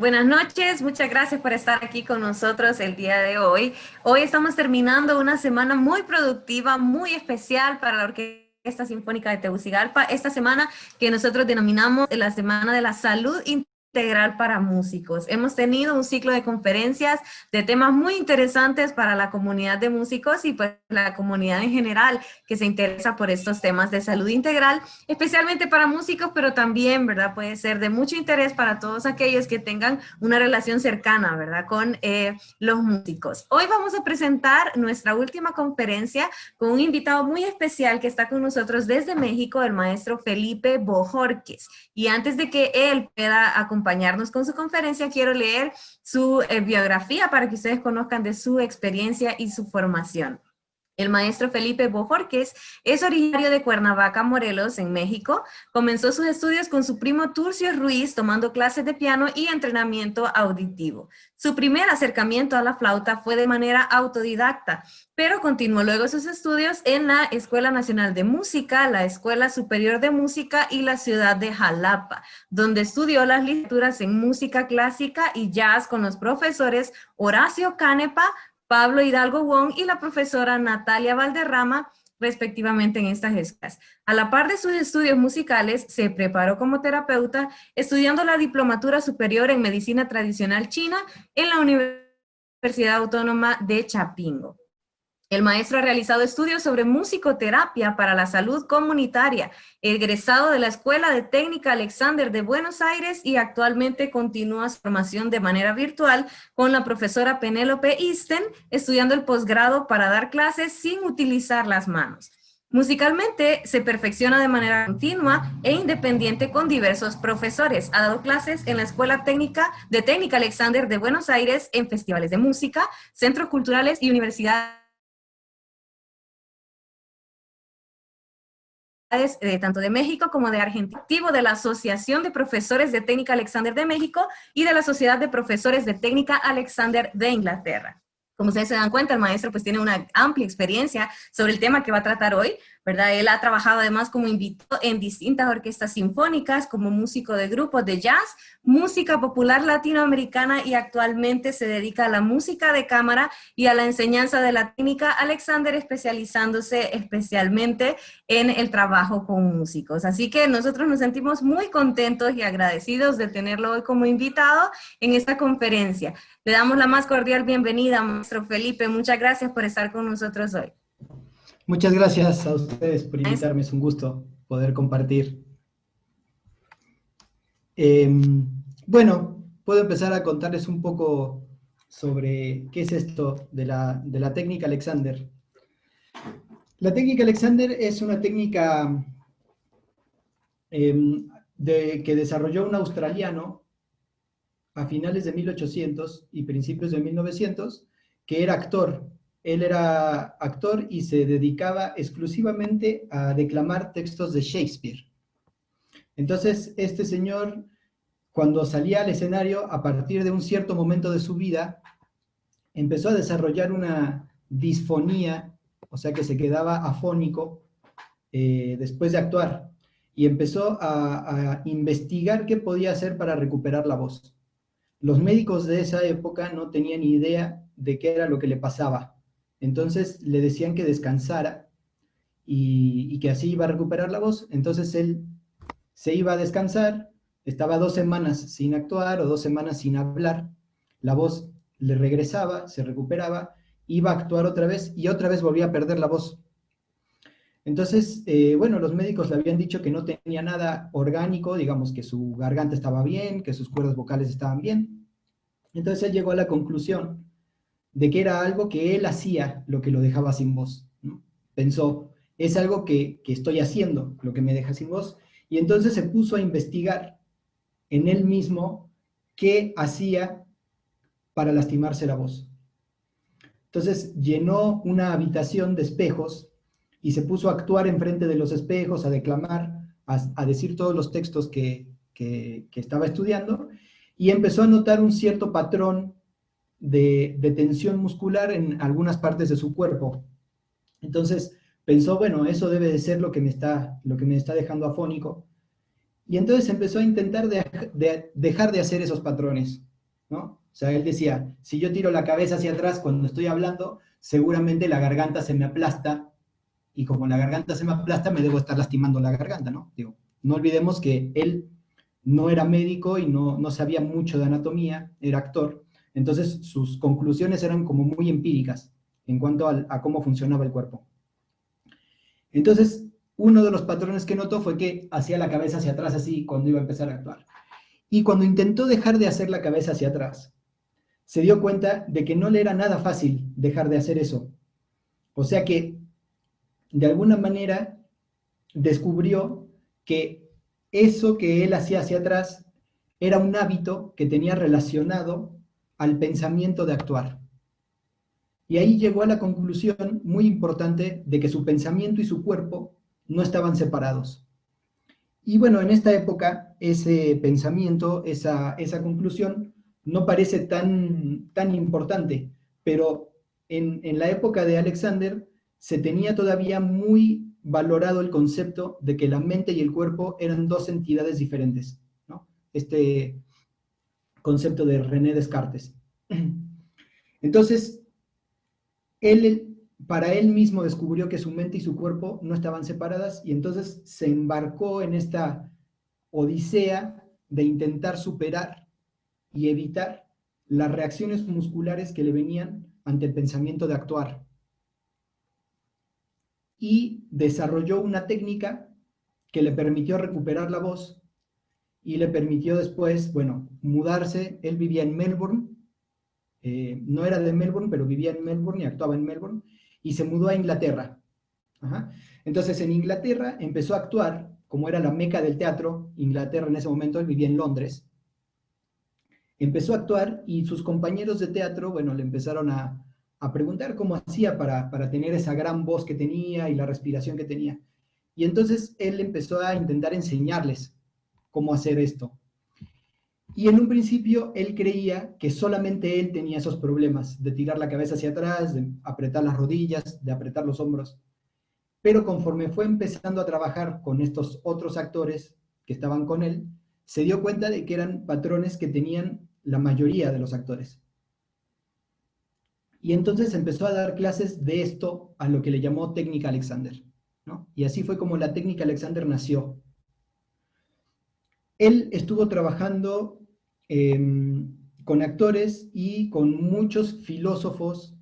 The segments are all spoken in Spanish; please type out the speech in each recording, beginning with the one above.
Buenas noches, muchas gracias por estar aquí con nosotros el día de hoy. Hoy estamos terminando una semana muy productiva, muy especial para la Orquesta Sinfónica de Tegucigalpa. Esta semana que nosotros denominamos la Semana de la Salud Integral para Músicos. Hemos tenido un ciclo de conferencias de temas muy interesantes para la comunidad de músicos y pues la comunidad en general que se interesa por estos temas de salud integral, especialmente para músicos, pero también, ¿verdad? Puede ser de mucho interés para todos aquellos que tengan una relación cercana, ¿verdad? Con los músicos. Hoy vamos a presentar nuestra última conferencia con un invitado muy especial que está con nosotros desde México, el maestro Felipe Bojorquez. Y antes de que él pueda acompañarnos con su conferencia, quiero leer su biografía para que ustedes conozcan de su experiencia y su formación. El maestro Felipe Bojorquez es originario de Cuernavaca, Morelos, en México. Comenzó sus estudios con su primo Turcio Ruiz, tomando clases de piano y entrenamiento auditivo. Su primer acercamiento a la flauta fue de manera autodidacta, pero continuó luego sus estudios en la Escuela Nacional de Música, la Escuela Superior de Música y la ciudad de Jalapa, donde estudió las licenciaturas en música clásica y jazz con los profesores Horacio Canepa, Pablo Hidalgo Wong y la profesora Natalia Valderrama, respectivamente en estas escuelas. A la par de sus estudios musicales, se preparó como terapeuta, estudiando la Diplomatura Superior en Medicina Tradicional China en la Universidad Autónoma de Chapingo. El maestro ha realizado estudios sobre musicoterapia para la salud comunitaria, egresado de la Escuela de Técnica Alexander de Buenos Aires y actualmente continúa su formación de manera virtual con la profesora Penélope Isten, estudiando el posgrado para dar clases sin utilizar las manos. Musicalmente se perfecciona de manera continua e independiente con diversos profesores. Ha dado clases en la Escuela de Técnica Alexander de Buenos Aires, en festivales de música, centros culturales y universidades tanto de México como de Argentina, activo de la Asociación de Profesores de Técnica Alexander de México y de la Sociedad de Profesores de Técnica Alexander de Inglaterra. Como ustedes se dan cuenta, el maestro pues tiene una amplia experiencia sobre el tema que va a tratar hoy, ¿verdad? Él ha trabajado además como invitado en distintas orquestas sinfónicas, como músico de grupos de jazz, música popular latinoamericana y actualmente se dedica a la música de cámara y a la enseñanza de la técnica Alexander, especializándose especialmente en el trabajo con músicos. Así que nosotros nos sentimos muy contentos y agradecidos de tenerlo hoy como invitado en esta conferencia. Le damos la más cordial bienvenida, maestro Felipe. Muchas gracias por estar con nosotros hoy. Muchas gracias a ustedes por invitarme, es un gusto poder compartir. Bueno, puedo empezar a contarles un poco sobre qué es esto de la técnica Alexander. La técnica Alexander es una técnica que desarrolló un australiano a finales de 1800 y principios de 1900, que era actor. Él era actor y se dedicaba exclusivamente a declamar textos de Shakespeare. Entonces, este señor, cuando salía al escenario, a partir de un cierto momento de su vida, empezó a desarrollar una disfonía, o sea que se quedaba afónico después de actuar, y empezó a investigar qué podía hacer para recuperar la voz. Los médicos de esa época no tenían ni idea de qué era lo que le pasaba. Entonces le decían que descansara y que así iba a recuperar la voz. Entonces él se iba a descansar, estaba 2 semanas sin actuar o 2 semanas sin hablar, la voz le regresaba, se recuperaba, iba a actuar otra vez y otra vez volvía a perder la voz. Entonces, bueno, los médicos le habían dicho que no tenía nada orgánico, digamos que su garganta estaba bien, que sus cuerdas vocales estaban bien. Entonces él llegó a la conclusión de que era algo que él hacía lo que lo dejaba sin voz, ¿no? Pensó, es algo que estoy haciendo lo que me deja sin voz. Y entonces se puso a investigar en él mismo qué hacía para lastimarse la voz. Entonces llenó una habitación de espejos y se puso a actuar enfrente de los espejos, a declamar, a decir todos los textos que estaba estudiando, y empezó a notar un cierto patrón de tensión muscular en algunas partes de su cuerpo. Entonces pensó, bueno, eso debe de ser lo que me está dejando afónico. Y entonces empezó a intentar dejar de hacer esos patrones. ¿no? O sea, él decía, si yo tiro la cabeza hacia atrás cuando estoy hablando, seguramente la garganta se me aplasta, y como la garganta se me aplasta, me debo estar lastimando la garganta, ¿no? Digo, no olvidemos que él no era médico y no sabía mucho de anatomía, era actor, entonces sus conclusiones eran como muy empíricas en cuanto a cómo funcionaba el cuerpo. Entonces, uno de los patrones que notó fue que hacía la cabeza hacia atrás así cuando iba a empezar a actuar. Y cuando intentó dejar de hacer la cabeza hacia atrás, se dio cuenta de que no le era nada fácil dejar de hacer eso. O sea que, de alguna manera, descubrió que eso que él hacía hacia atrás era un hábito que tenía relacionado al pensamiento de actuar. Y ahí llegó a la conclusión muy importante de que su pensamiento y su cuerpo no estaban separados. Y bueno, en esta época ese pensamiento, esa conclusión no parece tan importante, pero en la época de Alexander se tenía todavía muy valorado el concepto de que la mente y el cuerpo eran dos entidades diferentes, ¿no? Este concepto de René Descartes. Entonces, para él mismo descubrió que su mente y su cuerpo no estaban separadas y entonces se embarcó en esta odisea de intentar superar y evitar las reacciones musculares que le venían ante el pensamiento de actuar. Y desarrolló una técnica que le permitió recuperar la voz y le permitió después, bueno, mudarse. Él vivía en Melbourne, no era de Melbourne, pero vivía en Melbourne y actuaba en Melbourne, y se mudó a Inglaterra. Ajá. Entonces en Inglaterra empezó a actuar, como era la meca del teatro. Inglaterra en ese momento, él vivía en Londres, empezó a actuar y sus compañeros de teatro, bueno, le empezaron a preguntar cómo hacía para tener esa gran voz que tenía y la respiración que tenía. Y entonces él empezó a intentar enseñarles cómo hacer esto. Y en un principio él creía que solamente él tenía esos problemas de tirar la cabeza hacia atrás, de apretar las rodillas, de apretar los hombros. Pero conforme fue empezando a trabajar con estos otros actores que estaban con él, se dio cuenta de que eran patrones que tenían la mayoría de los actores. Y entonces empezó a dar clases de esto a lo que le llamó técnica Alexander, ¿no? Y así fue como la técnica Alexander nació. Él estuvo trabajando con actores y con muchos filósofos,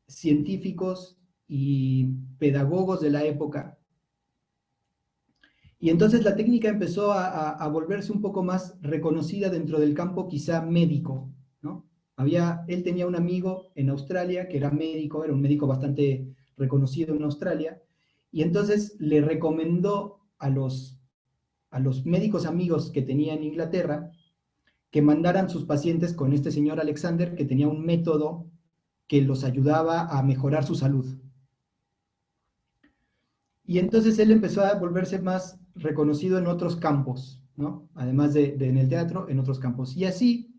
científicos y pedagogos de la época. Y entonces la técnica empezó a volverse un poco más reconocida dentro del campo quizá médico, ¿no? Él tenía un amigo en Australia que era médico, era un médico bastante reconocido en Australia, y entonces le recomendó a los médicos amigos que tenía en Inglaterra que mandaran sus pacientes con este señor Alexander, que tenía un método que los ayudaba a mejorar su salud. Y entonces él empezó a volverse más reconocido en otros campos, ¿no? Además de en el teatro, en otros campos. Y así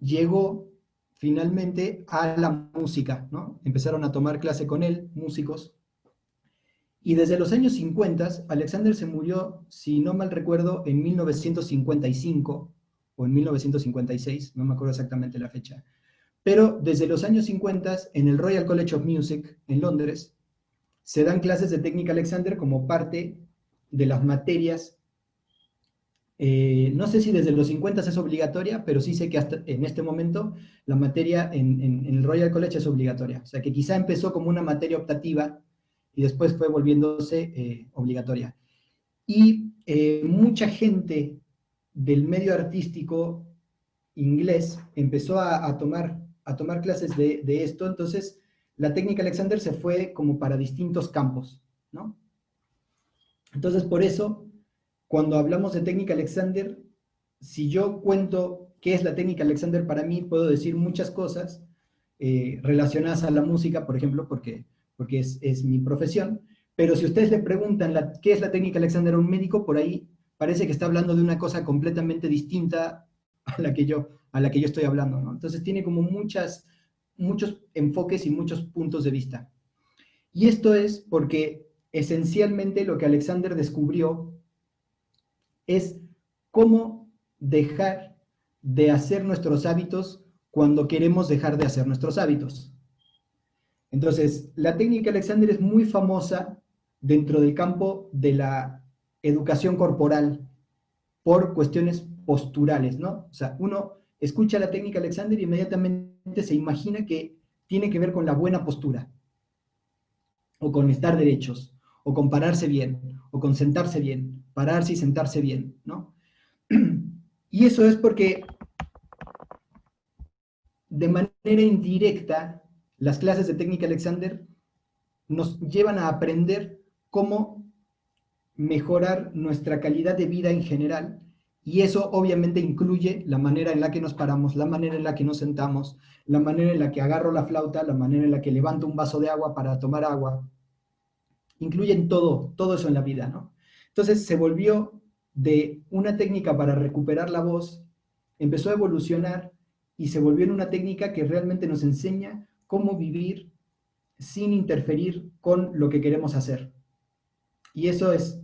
llegó finalmente a la música, ¿no? Empezaron a tomar clase con él, músicos. Y desde los años 50, Alexander se murió, si no mal recuerdo, en 1955 o en 1956, no me acuerdo exactamente la fecha. Pero desde los años 50, en el Royal College of Music, en Londres, se dan clases de técnica Alexander como parte de las materias. No sé si desde los 50 es obligatoria, pero sí sé que hasta en este momento la materia en el Royal College es obligatoria. O sea que quizá empezó como una materia optativa y después fue volviéndose obligatoria. Y mucha gente del medio artístico inglés empezó a tomar clases de esto. Entonces la técnica Alexander se fue como para distintos campos, ¿no? Entonces, por eso, cuando hablamos de técnica Alexander, si yo cuento qué es la técnica Alexander para mí, puedo decir muchas cosas relacionadas a la música, por ejemplo, porque es mi profesión, pero si ustedes le preguntan qué es la técnica Alexander a un médico, por ahí parece que está hablando de una cosa completamente distinta a la que yo estoy hablando, ¿no? Entonces tiene como muchos enfoques y muchos puntos de vista. Y esto es porque esencialmente lo que Alexander descubrió es cómo dejar de hacer nuestros hábitos cuando queremos dejar de hacer nuestros hábitos. Entonces, la técnica Alexander es muy famosa dentro del campo de la educación corporal por cuestiones posturales, ¿no? O sea, uno escucha la técnica Alexander y inmediatamente se imagina que tiene que ver con la buena postura, o con estar derechos, o con pararse bien, o con sentarse bien, pararse y sentarse bien, ¿no? Y eso es porque de manera indirecta las clases de técnica Alexander nos llevan a aprender cómo mejorar nuestra calidad de vida en general, y eso obviamente incluye la manera en la que nos paramos, la manera en la que nos sentamos, la manera en la que agarro la flauta, la manera en la que levanto un vaso de agua para tomar agua. Incluyen todo eso en la vida, ¿no? Entonces se volvió de una técnica para recuperar la voz, empezó a evolucionar y se volvió en una técnica que realmente nos enseña cómo vivir sin interferir con lo que queremos hacer. Y eso es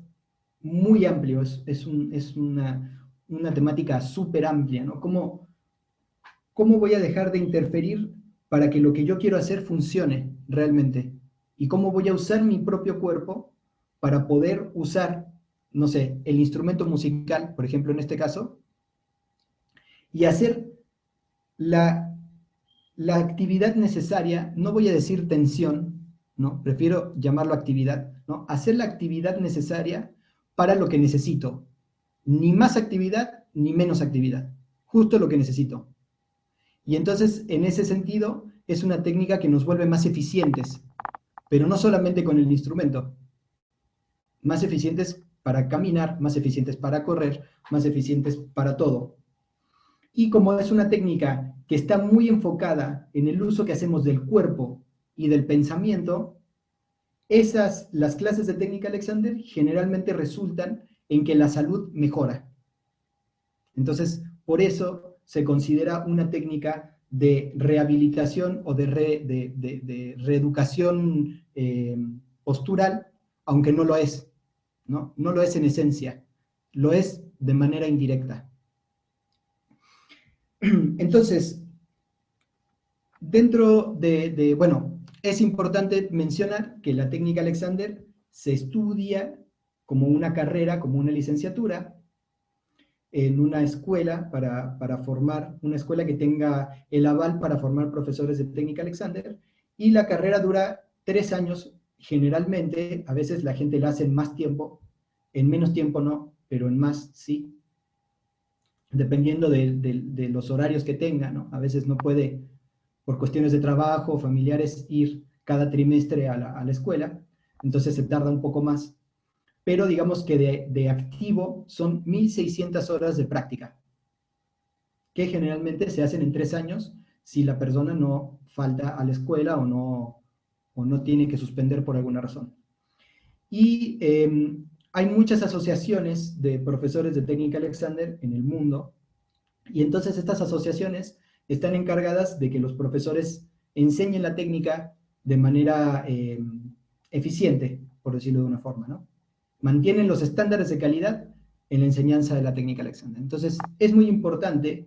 muy amplio, es una temática súper amplia, ¿no? ¿Cómo voy a dejar de interferir para que lo que yo quiero hacer funcione realmente? ¿Y cómo voy a usar mi propio cuerpo para poder usar, no sé, el instrumento musical, por ejemplo, en este caso, y hacer la actividad necesaria? No voy a decir tensión, ¿no? Prefiero llamarlo actividad, ¿no? Hacer la actividad necesaria para lo que necesito. Ni más actividad, ni menos actividad. Justo lo que necesito. Y entonces, en ese sentido, es una técnica que nos vuelve más eficientes, pero no solamente con el instrumento. Más eficientes para caminar, más eficientes para correr, más eficientes para todo. Y como es una técnica que está muy enfocada en el uso que hacemos del cuerpo y del pensamiento, las clases de técnica Alexander generalmente resultan en que la salud mejora. Entonces, por eso se considera una técnica de rehabilitación o de reeducación postural, aunque no lo es, ¿no? No lo es en esencia, lo es de manera indirecta. Entonces, bueno, es importante mencionar que la técnica Alexander se estudia como una carrera, como una licenciatura, en una escuela para formar, una escuela que tenga el aval para formar profesores de técnica Alexander, y la carrera dura 3 años generalmente. A veces la gente la hace en más tiempo, en menos tiempo no, pero en más sí, dependiendo de los horarios que tenga, ¿no? A veces no puede, por cuestiones de trabajo, familiares, ir cada trimestre a la escuela, entonces se tarda un poco más. Pero digamos que de activo son 1.600 horas de práctica, que generalmente se hacen en 3 años si la persona no falta a la escuela o no tiene que suspender por alguna razón. Y hay muchas asociaciones de profesores de técnica Alexander en el mundo, y entonces estas asociaciones están encargadas de que los profesores enseñen la técnica de manera eficiente, por decirlo de una forma, ¿no? Mantienen los estándares de calidad en la enseñanza de la técnica Alexander. Entonces, es muy importante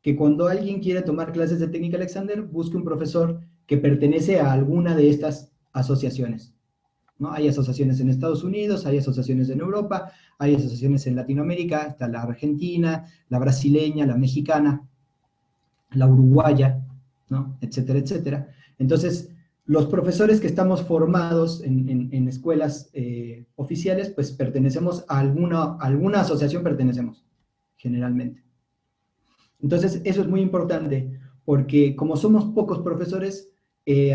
que cuando alguien quiere tomar clases de técnica Alexander, busque un profesor que pertenece a alguna de estas asociaciones, ¿no? Hay asociaciones en Estados Unidos, hay asociaciones en Europa, hay asociaciones en Latinoamérica, está la argentina, la brasileña, la mexicana, la uruguaya, ¿no? Etcétera, etcétera. Entonces, los profesores que estamos formados en escuelas oficiales, pues pertenecemos a alguna asociación, pertenecemos, generalmente. Entonces, eso es muy importante, porque como somos pocos profesores,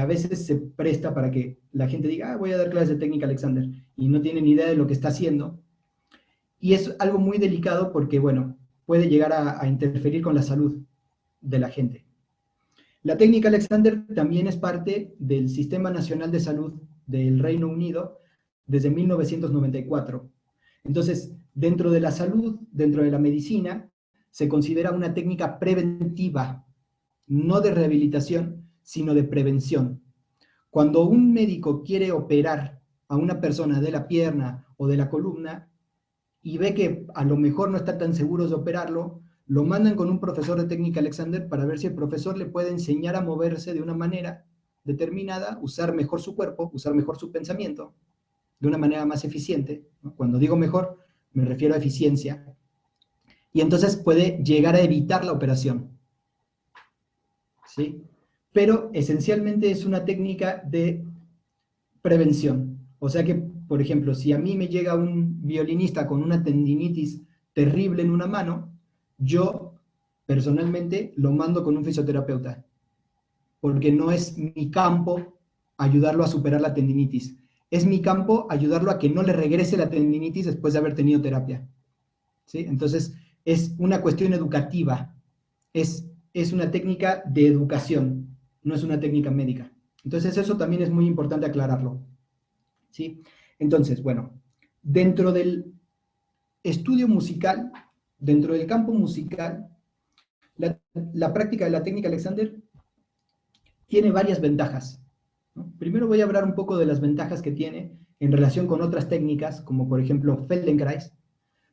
a veces se presta para que la gente diga, voy a dar clases de técnica Alexander, y no tienen idea de lo que está haciendo. Y es algo muy delicado porque, bueno, puede llegar a interferir con la salud de la gente. La técnica Alexander también es parte del Sistema Nacional de Salud del Reino Unido desde 1994. Entonces, dentro de la salud, dentro de la medicina, se considera una técnica preventiva, no de rehabilitación, sino de prevención. Cuando un médico quiere operar a una persona de la pierna o de la columna y ve que a lo mejor no está tan seguro de operarlo, lo mandan con un profesor de técnica Alexander para ver si el profesor le puede enseñar a moverse de una manera determinada, usar mejor su cuerpo, usar mejor su pensamiento, de una manera más eficiente, ¿no? Cuando digo mejor, me refiero a eficiencia, y entonces puede llegar a evitar la operación, ¿sí? Pero esencialmente es una técnica de prevención. O sea que, por ejemplo, si a mí me llega un violinista con una tendinitis terrible en una mano, yo personalmente lo mando con un fisioterapeuta, porque no es mi campo ayudarlo a superar la tendinitis. Es mi campo ayudarlo a que no le regrese la tendinitis después de haber tenido terapia, ¿sí? Entonces, es una cuestión educativa, es una técnica de educación, no es una técnica médica. Entonces, eso también es muy importante aclararlo, ¿sí? Entonces, bueno, dentro del estudio musical, dentro del campo musical, la práctica de la técnica Alexander tiene varias ventajas, ¿no? Primero voy a hablar un poco de las ventajas que tiene en relación con otras técnicas, como por ejemplo Feldenkrais.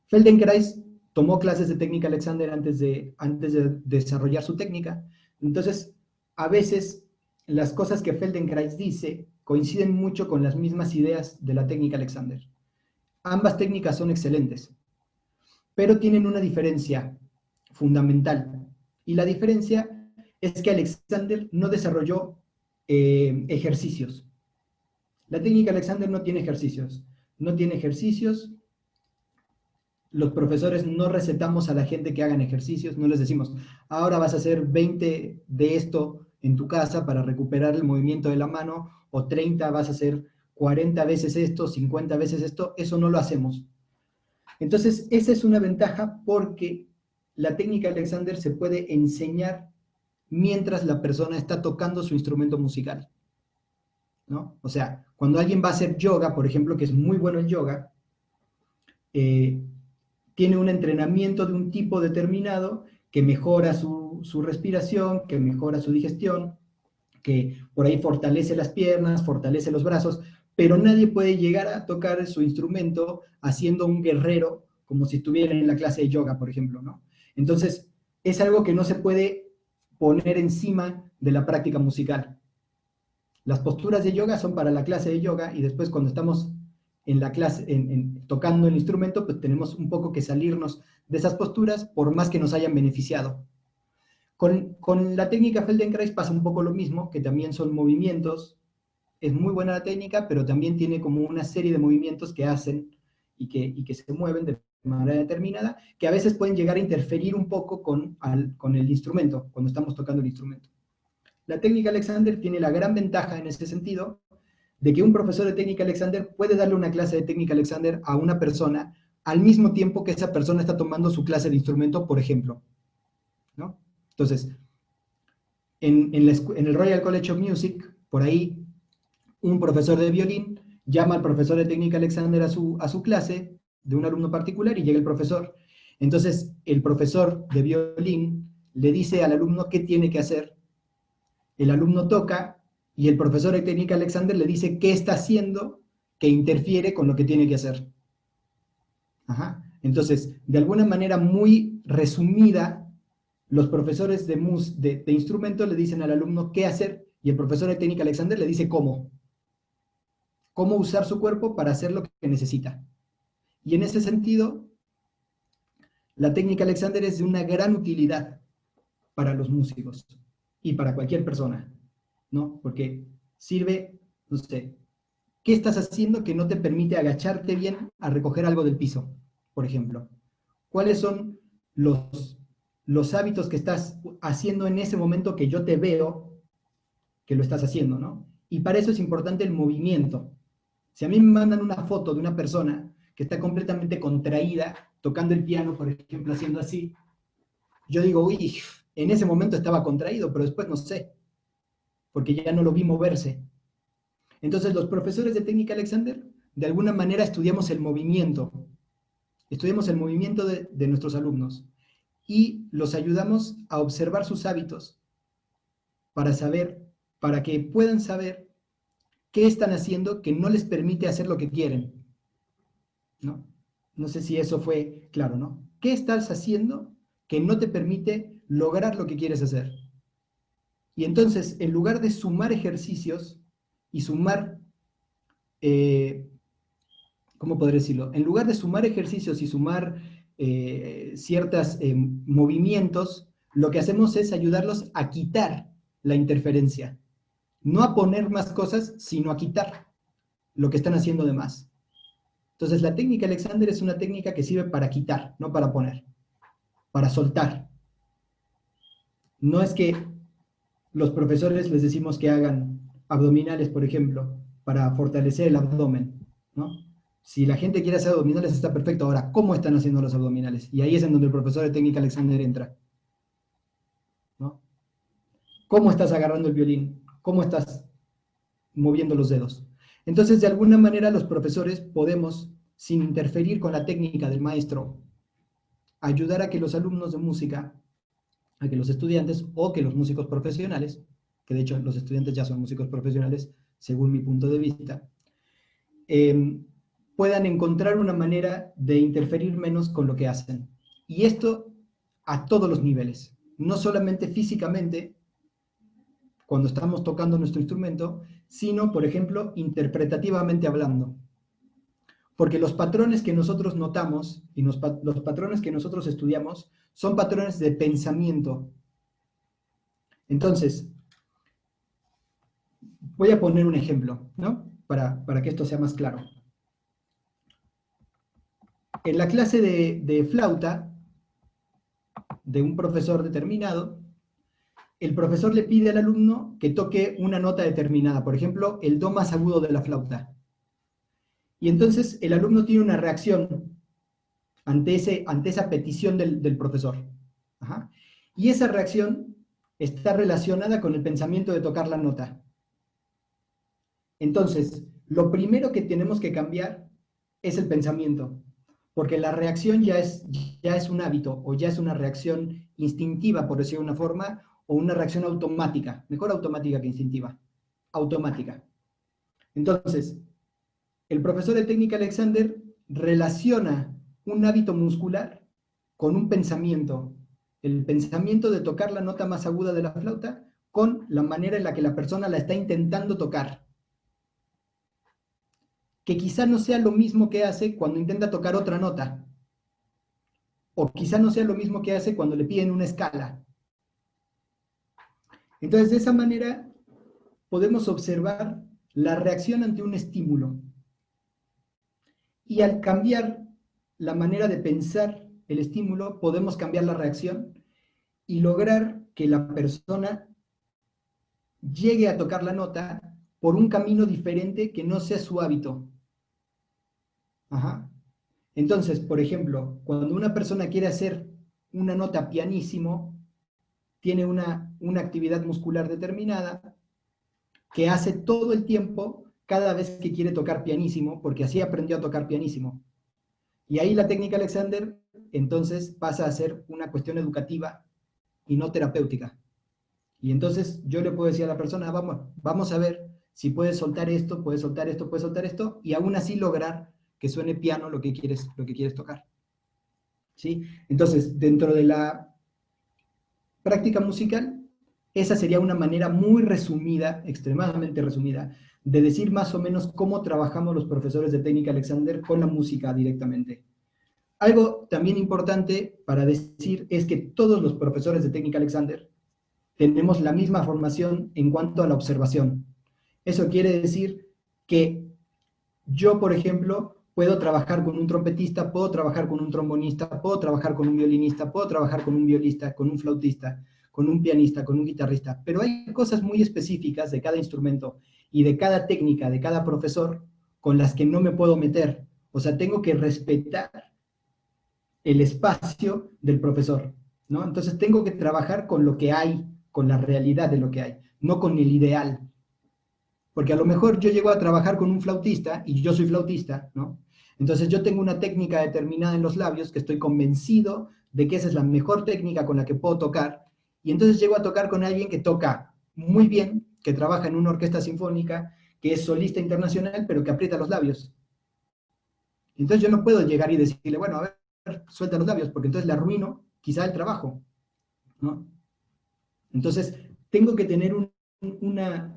Feldenkrais tomó clases de técnica Alexander antes de desarrollar su técnica. Entonces, a veces las cosas que Feldenkrais dice coinciden mucho con las mismas ideas de la técnica Alexander. Ambas técnicas son excelentes, pero tienen una diferencia fundamental. Y la diferencia es que Alexander no desarrolló ejercicios. La técnica Alexander no tiene ejercicios. No tiene ejercicios. Los profesores no recetamos a la gente que hagan ejercicios, no les decimos, ahora vas a hacer 20 de esto en tu casa para recuperar el movimiento de la mano, o 30 vas a hacer 40 veces esto, 50 veces esto, eso no lo hacemos. Entonces, esa es una ventaja porque la técnica Alexander se puede enseñar mientras la persona está tocando su instrumento musical, ¿no? O sea, cuando alguien va a hacer yoga, por ejemplo, que es muy bueno el yoga, tiene un entrenamiento de un tipo determinado que mejora su respiración, que mejora su digestión, que por ahí fortalece las piernas, fortalece los brazos, pero nadie puede llegar a tocar su instrumento haciendo un guerrero como si estuviera en la clase de yoga, por ejemplo, ¿no? Entonces, es algo que no se puede poner encima de la práctica musical. Las posturas de yoga son para la clase de yoga y después cuando estamos en la clase, tocando el instrumento, pues tenemos un poco que salirnos de esas posturas por más que nos hayan beneficiado. Con la técnica Feldenkrais pasa un poco lo mismo, que también son movimientos. Es muy buena la técnica, pero también tiene como una serie de movimientos que hacen y que se mueven de manera determinada, que a veces pueden llegar a interferir un poco con el instrumento, cuando estamos tocando el instrumento. La técnica Alexander tiene la gran ventaja en ese sentido, de que un profesor de técnica Alexander puede darle una clase de técnica Alexander a una persona al mismo tiempo que esa persona está tomando su clase de instrumento, por ejemplo, ¿no? Entonces, en el Royal College of Music, por ahí, un profesor de violín llama al profesor de técnica Alexander a su clase de un alumno particular y llega el profesor. Entonces, el profesor de violín le dice al alumno qué tiene que hacer. El alumno toca y el profesor de técnica Alexander le dice qué está haciendo que interfiere con lo que tiene que hacer. Ajá. Entonces, de alguna manera muy resumida, los profesores de instrumento le dicen al alumno qué hacer y el profesor de técnica Alexander le dice cómo usar su cuerpo para hacer lo que necesita. Y en ese sentido, la técnica Alexander es de una gran utilidad para los músicos y para cualquier persona, ¿no? Porque sirve, no sé, ¿qué estás haciendo que no te permite agacharte bien a recoger algo del piso, por ejemplo? ¿Cuáles son los hábitos que estás haciendo en ese momento que yo te veo que lo estás haciendo, ¿no? Y para eso es importante el movimiento. Si a mí me mandan una foto de una persona que está completamente contraída, tocando el piano, por ejemplo, haciendo así, yo digo, uy, en ese momento estaba contraído, pero después no sé, porque ya no lo vi moverse. Entonces, los profesores de técnica Alexander, de alguna manera estudiamos el movimiento de nuestros alumnos y los ayudamos a observar sus hábitos para que puedan saber qué están haciendo que no les permite hacer lo que quieren, ¿no? No sé si eso fue claro, ¿no? ¿Qué estás haciendo que no te permite lograr lo que quieres hacer. Y entonces, en lugar de sumar ejercicios y sumar, ¿cómo podré decirlo? En lugar de sumar ejercicios y sumar ciertos movimientos, lo que hacemos es ayudarlos a quitar la interferencia. No a poner más cosas, sino a quitar lo que están haciendo de más. Entonces, la técnica Alexander es una técnica que sirve para quitar, no para poner, para soltar. No es que los profesores les decimos que hagan abdominales, por ejemplo, para fortalecer el abdomen, ¿no? Si la gente quiere hacer abdominales está perfecto. Ahora, ¿cómo están haciendo los abdominales? Y ahí es en donde el profesor de técnica Alexander entra, ¿no? ¿Cómo estás agarrando el violín? ¿Cómo estás moviendo los dedos? Entonces, de alguna manera, los profesores podemos, sin interferir con la técnica del maestro, ayudar a que los alumnos de música, a que los estudiantes o que los músicos profesionales, que de hecho los estudiantes ya son músicos profesionales, según mi punto de vista, puedan encontrar una manera de interferir menos con lo que hacen. Y esto a todos los niveles, no solamente físicamente, cuando estamos tocando nuestro instrumento, sino, por ejemplo, interpretativamente hablando. Porque los patrones que nosotros notamos y los patrones que nosotros estudiamos son patrones de pensamiento. Entonces, voy a poner un ejemplo, ¿no? Para que esto sea más claro. En la clase de flauta de un profesor determinado, el profesor le pide al alumno que toque una nota determinada, por ejemplo, el do más agudo de la flauta. Y entonces el alumno tiene una reacción ante esa petición del profesor. Ajá. Y esa reacción está relacionada con el pensamiento de tocar la nota. Entonces, lo primero que tenemos que cambiar es el pensamiento, porque la reacción ya es un hábito, o ya es una reacción instintiva, por decirlo de una forma, o una reacción automática, mejor automática que instintiva, automática. Entonces, el profesor de técnica Alexander relaciona un hábito muscular con un pensamiento, el pensamiento de tocar la nota más aguda de la flauta con la manera en la que la persona la está intentando tocar. Que quizá no sea lo mismo que hace cuando intenta tocar otra nota, o quizá no sea lo mismo que hace cuando le piden una escala. Entonces, de esa manera podemos observar la reacción ante un estímulo. Y al cambiar la manera de pensar el estímulo, podemos cambiar la reacción y lograr que la persona llegue a tocar la nota por un camino diferente que no sea su hábito. Ajá. Entonces, por ejemplo, cuando una persona quiere hacer una nota pianísimo, tiene una actividad muscular determinada que hace todo el tiempo cada vez que quiere tocar pianísimo, porque así aprendió a tocar pianísimo. Y ahí la técnica Alexander, entonces, pasa a ser una cuestión educativa y no terapéutica. Y entonces yo le puedo decir a la persona, vamos a ver si puedes soltar esto, puedes soltar esto, puedes soltar esto, y aún así lograr que suene piano lo que quieres tocar. ¿Sí? Entonces, dentro de la práctica musical, esa sería una manera muy resumida, extremadamente resumida, de decir más o menos cómo trabajamos los profesores de técnica Alexander con la música directamente. Algo también importante para decir es que todos los profesores de técnica Alexander tenemos la misma formación en cuanto a la observación. Eso quiere decir que yo, por ejemplo, puedo trabajar con un trompetista, puedo trabajar con un trombonista, puedo trabajar con un violinista, puedo trabajar con un violista, con un flautista, con un pianista, con un guitarrista, pero hay cosas muy específicas de cada instrumento y de cada técnica, de cada profesor, con las que no me puedo meter. O sea, tengo que respetar el espacio del profesor, ¿no? Entonces tengo que trabajar con lo que hay, con la realidad de lo que hay, no con el ideal. Porque a lo mejor yo llego a trabajar con un flautista, y yo soy flautista, ¿no? Entonces yo tengo una técnica determinada en los labios que estoy convencido de que esa es la mejor técnica con la que puedo tocar, y entonces llego a tocar con alguien que toca muy bien, que trabaja en una orquesta sinfónica, que es solista internacional, pero que aprieta los labios. Entonces yo no puedo llegar y decirle, bueno, a ver, suelta los labios, porque entonces le arruino quizá el trabajo, ¿no? Entonces, tengo que tener una...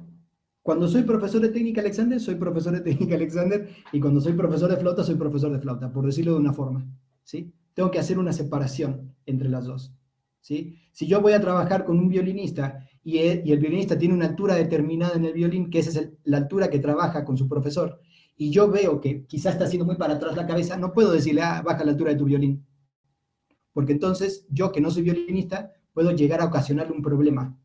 Cuando soy profesor de técnica Alexander, soy profesor de técnica Alexander, y cuando soy profesor de flauta, soy profesor de flauta, por decirlo de una forma, ¿sí? Tengo que hacer una separación entre las dos, ¿sí? Si yo voy a trabajar con un violinista y el violinista tiene una altura determinada en el violín, que esa es la altura que trabaja con su profesor, y yo veo que quizás está haciendo muy para atrás la cabeza, no puedo decirle, ah, baja la altura de tu violín, porque entonces yo, que no soy violinista, puedo llegar a ocasionarle un problema.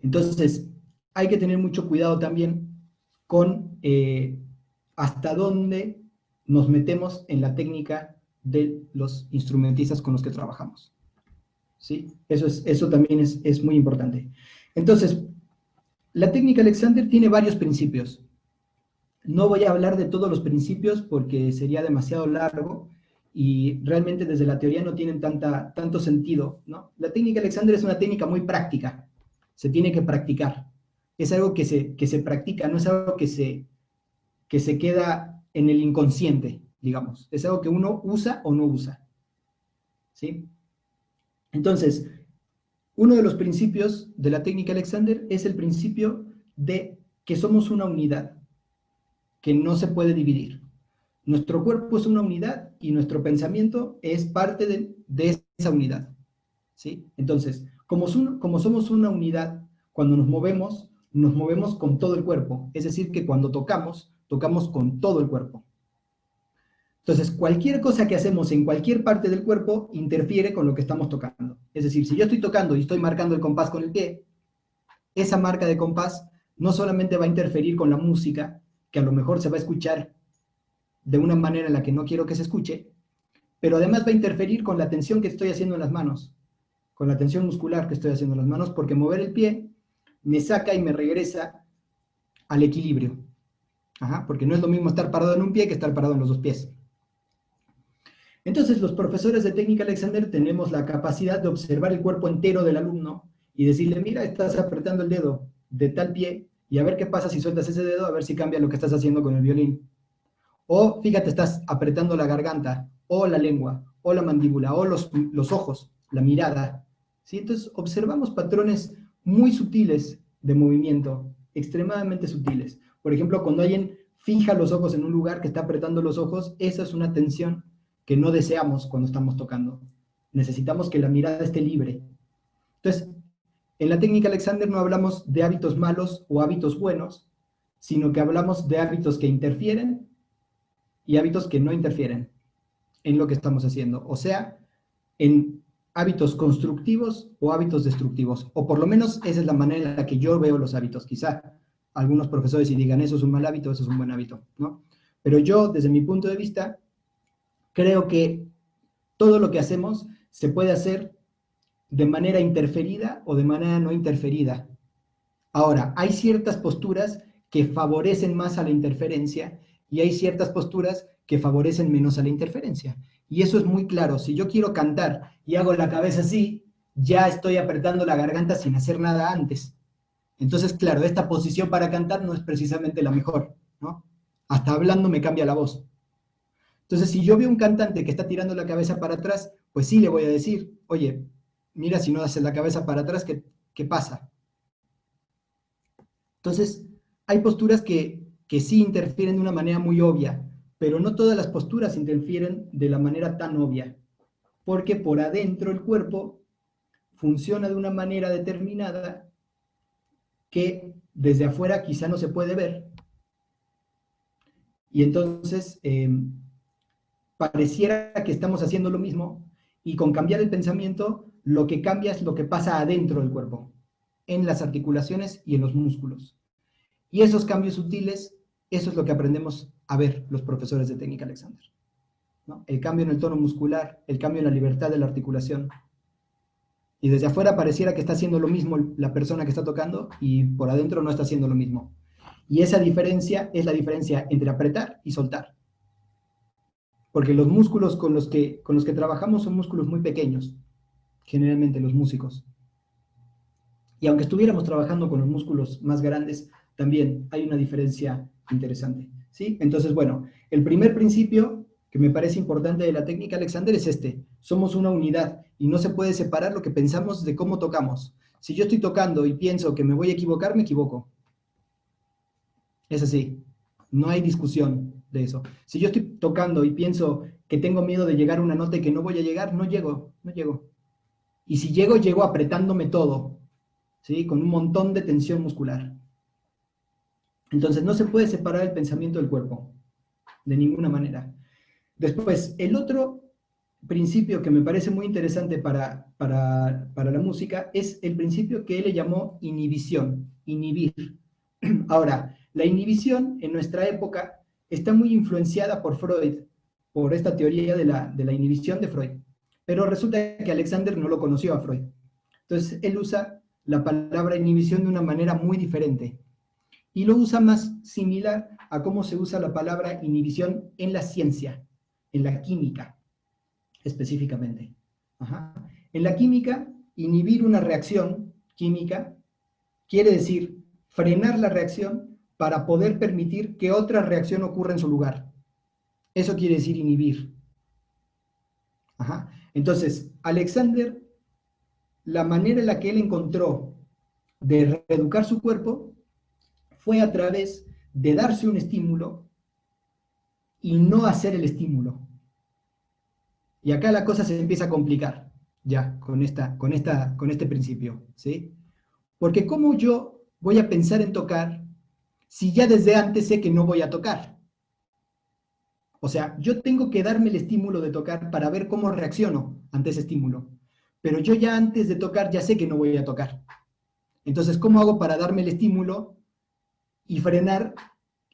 Entonces, hay que tener mucho cuidado también con hasta dónde nos metemos en la técnica de los instrumentistas con los que trabajamos, ¿sí? Eso también es muy importante. Entonces, la técnica Alexander tiene varios principios. No voy a hablar de todos los principios porque sería demasiado largo y realmente desde la teoría no tienen tanto sentido, ¿no? La técnica Alexander es una técnica muy práctica, se tiene que practicar. Es algo que se practica, no es algo que se queda en el inconsciente, digamos. Es algo que uno usa o no usa, ¿sí? Entonces, uno de los principios de la técnica Alexander es el principio de que somos una unidad, que no se puede dividir. Nuestro cuerpo es una unidad y nuestro pensamiento es parte de esa unidad, ¿sí? Entonces, como somos una unidad, cuando nos movemos con todo el cuerpo. Es decir, que cuando tocamos con todo el cuerpo. Entonces, cualquier cosa que hacemos en cualquier parte del cuerpo interfiere con lo que estamos tocando. Es decir, si yo estoy tocando y estoy marcando el compás con el pie, esa marca de compás no solamente va a interferir con la música, que a lo mejor se va a escuchar de una manera en la que no quiero que se escuche, pero además va a interferir con la tensión que estoy haciendo en las manos, con la tensión muscular que estoy haciendo en las manos, porque mover el pie me saca y me regresa al equilibrio. Ajá, porque no es lo mismo estar parado en un pie que estar parado en los dos pies. Entonces, los profesores de técnica Alexander tenemos la capacidad de observar el cuerpo entero del alumno y decirle, mira, estás apretando el dedo de tal pie y a ver qué pasa si sueltas ese dedo, a ver si cambia lo que estás haciendo con el violín. O, fíjate, estás apretando la garganta, o la lengua, o la mandíbula, o los ojos, la mirada, ¿sí? Entonces, observamos patrones muy sutiles de movimiento, extremadamente sutiles. Por ejemplo, cuando alguien fija los ojos en un lugar que está apretando los ojos, esa es una tensión que no deseamos cuando estamos tocando. Necesitamos que la mirada esté libre. Entonces, en la técnica Alexander no hablamos de hábitos malos o hábitos buenos, sino que hablamos de hábitos que interfieren y hábitos que no interfieren en lo que estamos haciendo. O sea, en hábitos constructivos o hábitos destructivos. O por lo menos esa es la manera en la que yo veo los hábitos. Quizá algunos profesores sí digan, eso es un mal hábito, eso es un buen hábito, ¿no? Pero yo, desde mi punto de vista, creo que todo lo que hacemos se puede hacer de manera interferida o de manera no interferida. Ahora, hay ciertas posturas que favorecen más a la interferencia y hay ciertas posturas que favorecen menos a la interferencia. Y eso es muy claro. Si yo quiero cantar y hago la cabeza así, ya estoy apretando la garganta sin hacer nada antes. Entonces, claro, esta posición para cantar no es precisamente la mejor, ¿no? Hasta hablando me cambia la voz. Entonces, si yo veo un cantante que está tirando la cabeza para atrás, pues sí le voy a decir, oye, mira, si no haces la cabeza para atrás, ¿qué pasa? Entonces, hay posturas que sí interfieren de una manera muy obvia, pero no todas las posturas interfieren de la manera tan obvia, porque por adentro el cuerpo funciona de una manera determinada que desde afuera quizá no se puede ver, y entonces pareciera que estamos haciendo lo mismo, y con cambiar el pensamiento, lo que cambia es lo que pasa adentro del cuerpo, en las articulaciones y en los músculos. Y esos cambios sutiles, eso es lo que aprendemos a ver los profesores de técnica Alexander, ¿no? El cambio en el tono muscular, el cambio en la libertad de la articulación. Y desde afuera pareciera que está haciendo lo mismo la persona que está tocando y por adentro no está haciendo lo mismo. Y esa diferencia es la diferencia entre apretar y soltar. Porque los músculos con los que trabajamos son músculos muy pequeños, generalmente los músicos. Y aunque estuviéramos trabajando con los músculos más grandes, también hay una diferencia interesante, ¿sí? Entonces, bueno, el primer principio que me parece importante de la técnica Alexander es este: somos una unidad y no se puede separar lo que pensamos de cómo tocamos. Si yo estoy tocando y pienso que me voy a equivocar, me equivoco. Es así, no hay discusión de eso. Si yo estoy tocando y pienso que tengo miedo de llegar a una nota y que no voy a llegar, no llego, no llego. Y si llego, llego apretándome todo, ¿sí? Con un montón de tensión muscular. Entonces no se puede separar el pensamiento del cuerpo, de ninguna manera. Después, el otro principio que me parece muy interesante para la música es el principio que él le llamó inhibición, inhibir. Ahora, la inhibición en nuestra época está muy influenciada por Freud, por esta teoría de la inhibición de Freud. Pero resulta que Alexander no lo conoció a Freud. Entonces, él usa la palabra inhibición de una manera muy diferente. Y lo usa más similar a cómo se usa la palabra inhibición en la ciencia, en la química, específicamente. Ajá. En la química, inhibir una reacción química quiere decir frenar la reacción para poder permitir que otra reacción ocurra en su lugar. Eso quiere decir inhibir. Ajá. Entonces, Alexander, la manera en la que él encontró de reeducar su cuerpo fue a través de darse un estímulo y no hacer el estímulo. Y acá la cosa se empieza a complicar, ya, con este principio, ¿sí? Porque ¿cómo yo voy a pensar en tocar si ya desde antes sé que no voy a tocar? O sea, yo tengo que darme el estímulo de tocar para ver cómo reacciono ante ese estímulo. Pero yo ya antes de tocar ya sé que no voy a tocar. Entonces, ¿cómo hago para darme el estímulo y frenar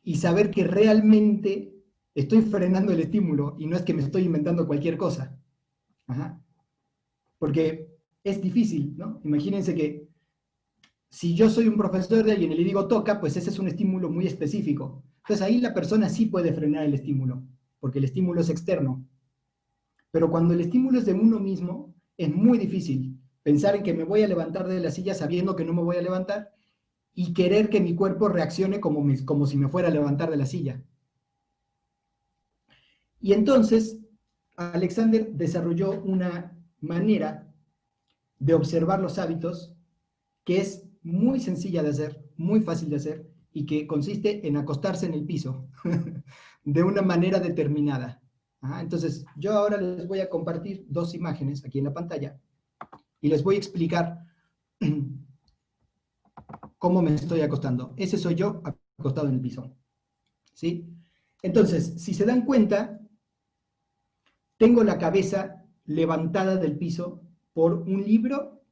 y saber que realmente estoy frenando el estímulo y no es que me estoy inventando cualquier cosa? Ajá. Porque es difícil, ¿no? Imagínense que si yo soy un profesor de alguien y le digo toca, pues ese es un estímulo muy específico. Entonces ahí la persona sí puede frenar el estímulo, porque el estímulo es externo. Pero cuando el estímulo es de uno mismo, es muy difícil pensar en que me voy a levantar de la silla sabiendo que no me voy a levantar y querer que mi cuerpo reaccione como si me fuera a levantar de la silla. Y entonces, Alexander desarrolló una manera de observar los hábitos que es muy sencilla de hacer, muy fácil de hacer, y que consiste en acostarse en el piso de una manera determinada. Entonces, yo ahora les voy a compartir dos imágenes aquí en la pantalla y les voy a explicar cómo me estoy acostando. Ese soy yo acostado en el piso, ¿sí? Entonces, si se dan cuenta, tengo la cabeza levantada del piso por un libro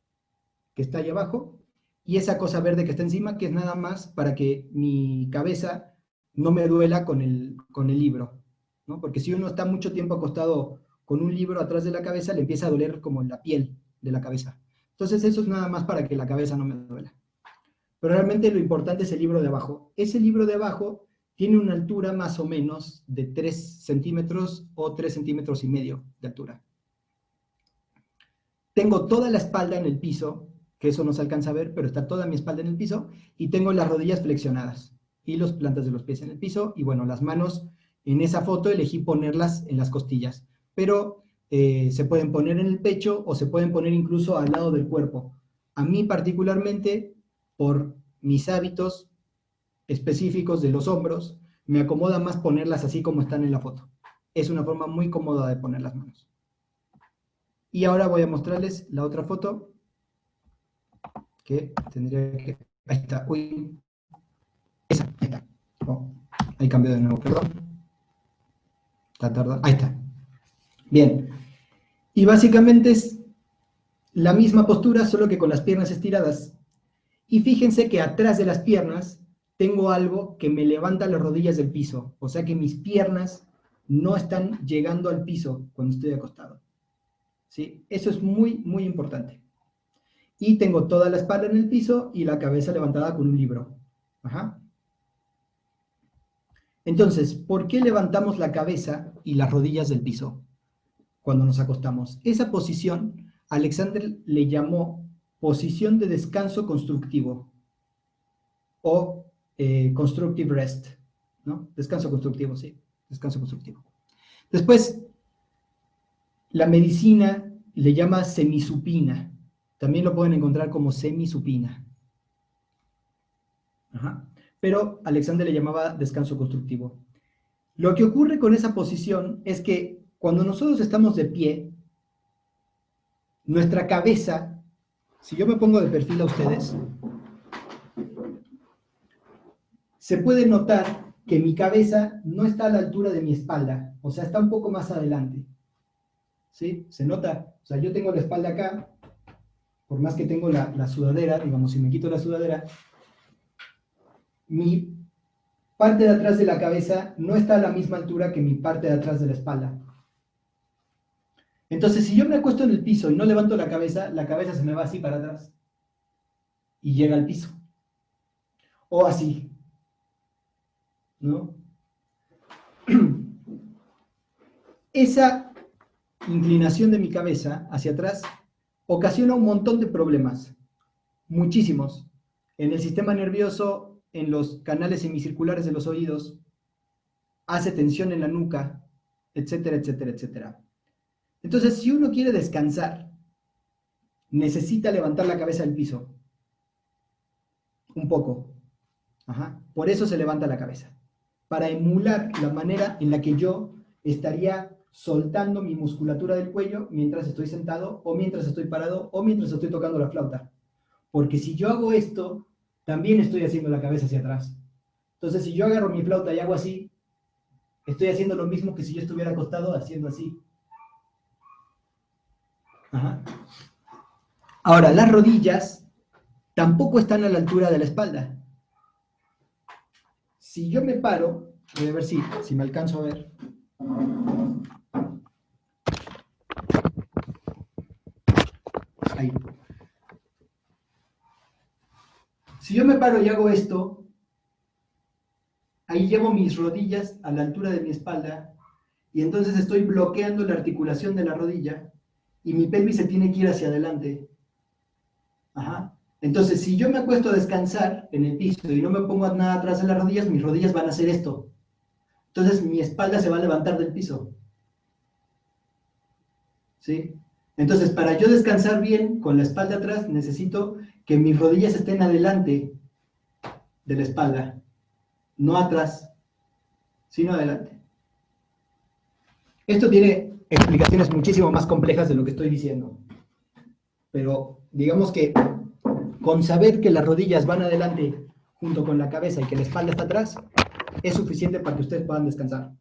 que está ahí abajo y esa cosa verde que está encima, que es nada más para que mi cabeza no me duela con el libro, ¿no? Porque si uno está mucho tiempo acostado con un libro atrás de la cabeza, le empieza a doler como la piel de la cabeza. Entonces eso es nada más para que la cabeza no me duela. Pero realmente lo importante es el libro de abajo. Ese libro de abajo tiene una altura más o menos de 3 centímetros o 3 centímetros y medio de altura. Tengo toda la espalda en el piso, que eso no se alcanza a ver, pero está toda mi espalda en el piso, y tengo las rodillas flexionadas y las plantas de los pies en el piso, y bueno, las manos en esa foto elegí ponerlas en las costillas, pero se pueden poner en el pecho o se pueden poner incluso al lado del cuerpo. A mí particularmente, por mis hábitos específicos de los hombros, me acomoda más ponerlas así como están en la foto. Es una forma muy cómoda de poner las manos. Y ahora voy a mostrarles la otra foto, que tendría que... Ahí está, uy. Esa, ahí está. Oh, ahí cambió de nuevo, perdón. Está tardando. Ahí está. Bien. Y básicamente es la misma postura, solo que con las piernas estiradas. Y fíjense que atrás de las piernas tengo algo que me levanta las rodillas del piso. O sea que mis piernas no están llegando al piso cuando estoy acostado. ¿Sí? Eso es muy, muy importante. Y tengo toda la espalda en el piso y la cabeza levantada con un libro. Ajá. Entonces, ¿por qué levantamos la cabeza y las rodillas del piso cuando nos acostamos? Esa posición, Alexander le llamó posición de descanso constructivo o constructive rest, ¿no? Descanso constructivo, sí, descanso constructivo. Después, la medicina le llama semisupina. También lo pueden encontrar como semisupina. Ajá. Pero Alexander le llamaba descanso constructivo. Lo que ocurre con esa posición es que cuando nosotros estamos de pie, nuestra cabeza, si yo me pongo de perfil a ustedes, se puede notar que mi cabeza no está a la altura de mi espalda, o sea, está un poco más adelante. ¿Sí? ¿Se nota? O sea, yo tengo la espalda acá, por más que tengo la sudadera, digamos, si me quito la sudadera, mi parte de atrás de la cabeza no está a la misma altura que mi parte de atrás de la espalda. Entonces, si yo me acuesto en el piso y no levanto la cabeza se me va así para atrás y llega al piso. O así, ¿no? Esa inclinación de mi cabeza hacia atrás ocasiona un montón de problemas, muchísimos, en el sistema nervioso, en los canales semicirculares de los oídos, hace tensión en la nuca, etcétera, etcétera, etcétera. Entonces, si uno quiere descansar, necesita levantar la cabeza del piso, un poco. Ajá. Por eso se levanta la cabeza, para emular la manera en la que yo estaría soltando mi musculatura del cuello mientras estoy sentado, o mientras estoy parado, o mientras estoy tocando la flauta. Porque si yo hago esto, también estoy haciendo la cabeza hacia atrás. Entonces, si yo agarro mi flauta y hago así, estoy haciendo lo mismo que si yo estuviera acostado haciendo así. Ajá. Ahora, las rodillas tampoco están a la altura de la espalda. Si yo me paro, voy a ver si me alcanzo a ver. Ahí. Si yo me paro y hago esto, ahí llevo mis rodillas a la altura de mi espalda y entonces estoy bloqueando la articulación de la rodilla y mi pelvis se tiene que ir hacia adelante. Ajá. Entonces, si yo me acuesto a descansar en el piso y no me pongo nada atrás de las rodillas, mis rodillas van a hacer esto. Entonces, mi espalda se va a levantar del piso. ¿Sí? Entonces, para yo descansar bien con la espalda atrás, necesito que mis rodillas estén adelante de la espalda, no atrás, sino adelante. Esto tiene explicaciones muchísimo más complejas de lo que estoy diciendo. Pero digamos que con saber que las rodillas van adelante junto con la cabeza y que la espalda está atrás, es suficiente para que ustedes puedan descansar.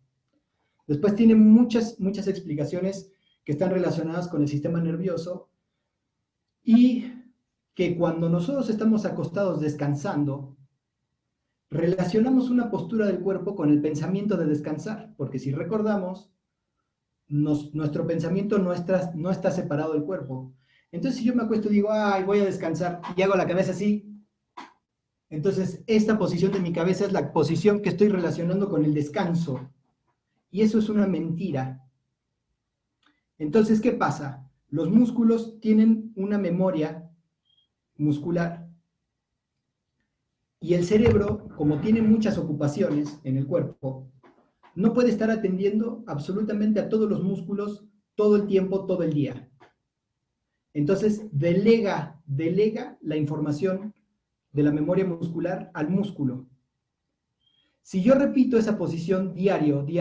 Después tiene muchas explicaciones que están relacionadas con el sistema nervioso y que cuando nosotros estamos acostados descansando, relacionamos una postura del cuerpo con el pensamiento de descansar, porque si recordamos, nuestro pensamiento no está separado del cuerpo. Entonces, si yo me acuesto y digo, ay, voy a descansar, y hago la cabeza así, entonces esta posición de mi cabeza es la posición que estoy relacionando con el descanso. Y eso es una mentira. Entonces, ¿qué pasa? Los músculos tienen una memoria muscular. Y el cerebro, como tiene muchas ocupaciones en el cuerpo, no puede estar atendiendo absolutamente a todos los músculos todo el tiempo, todo el día. Entonces, delega la información de la memoria muscular al músculo. Si yo repito esa posición diario, y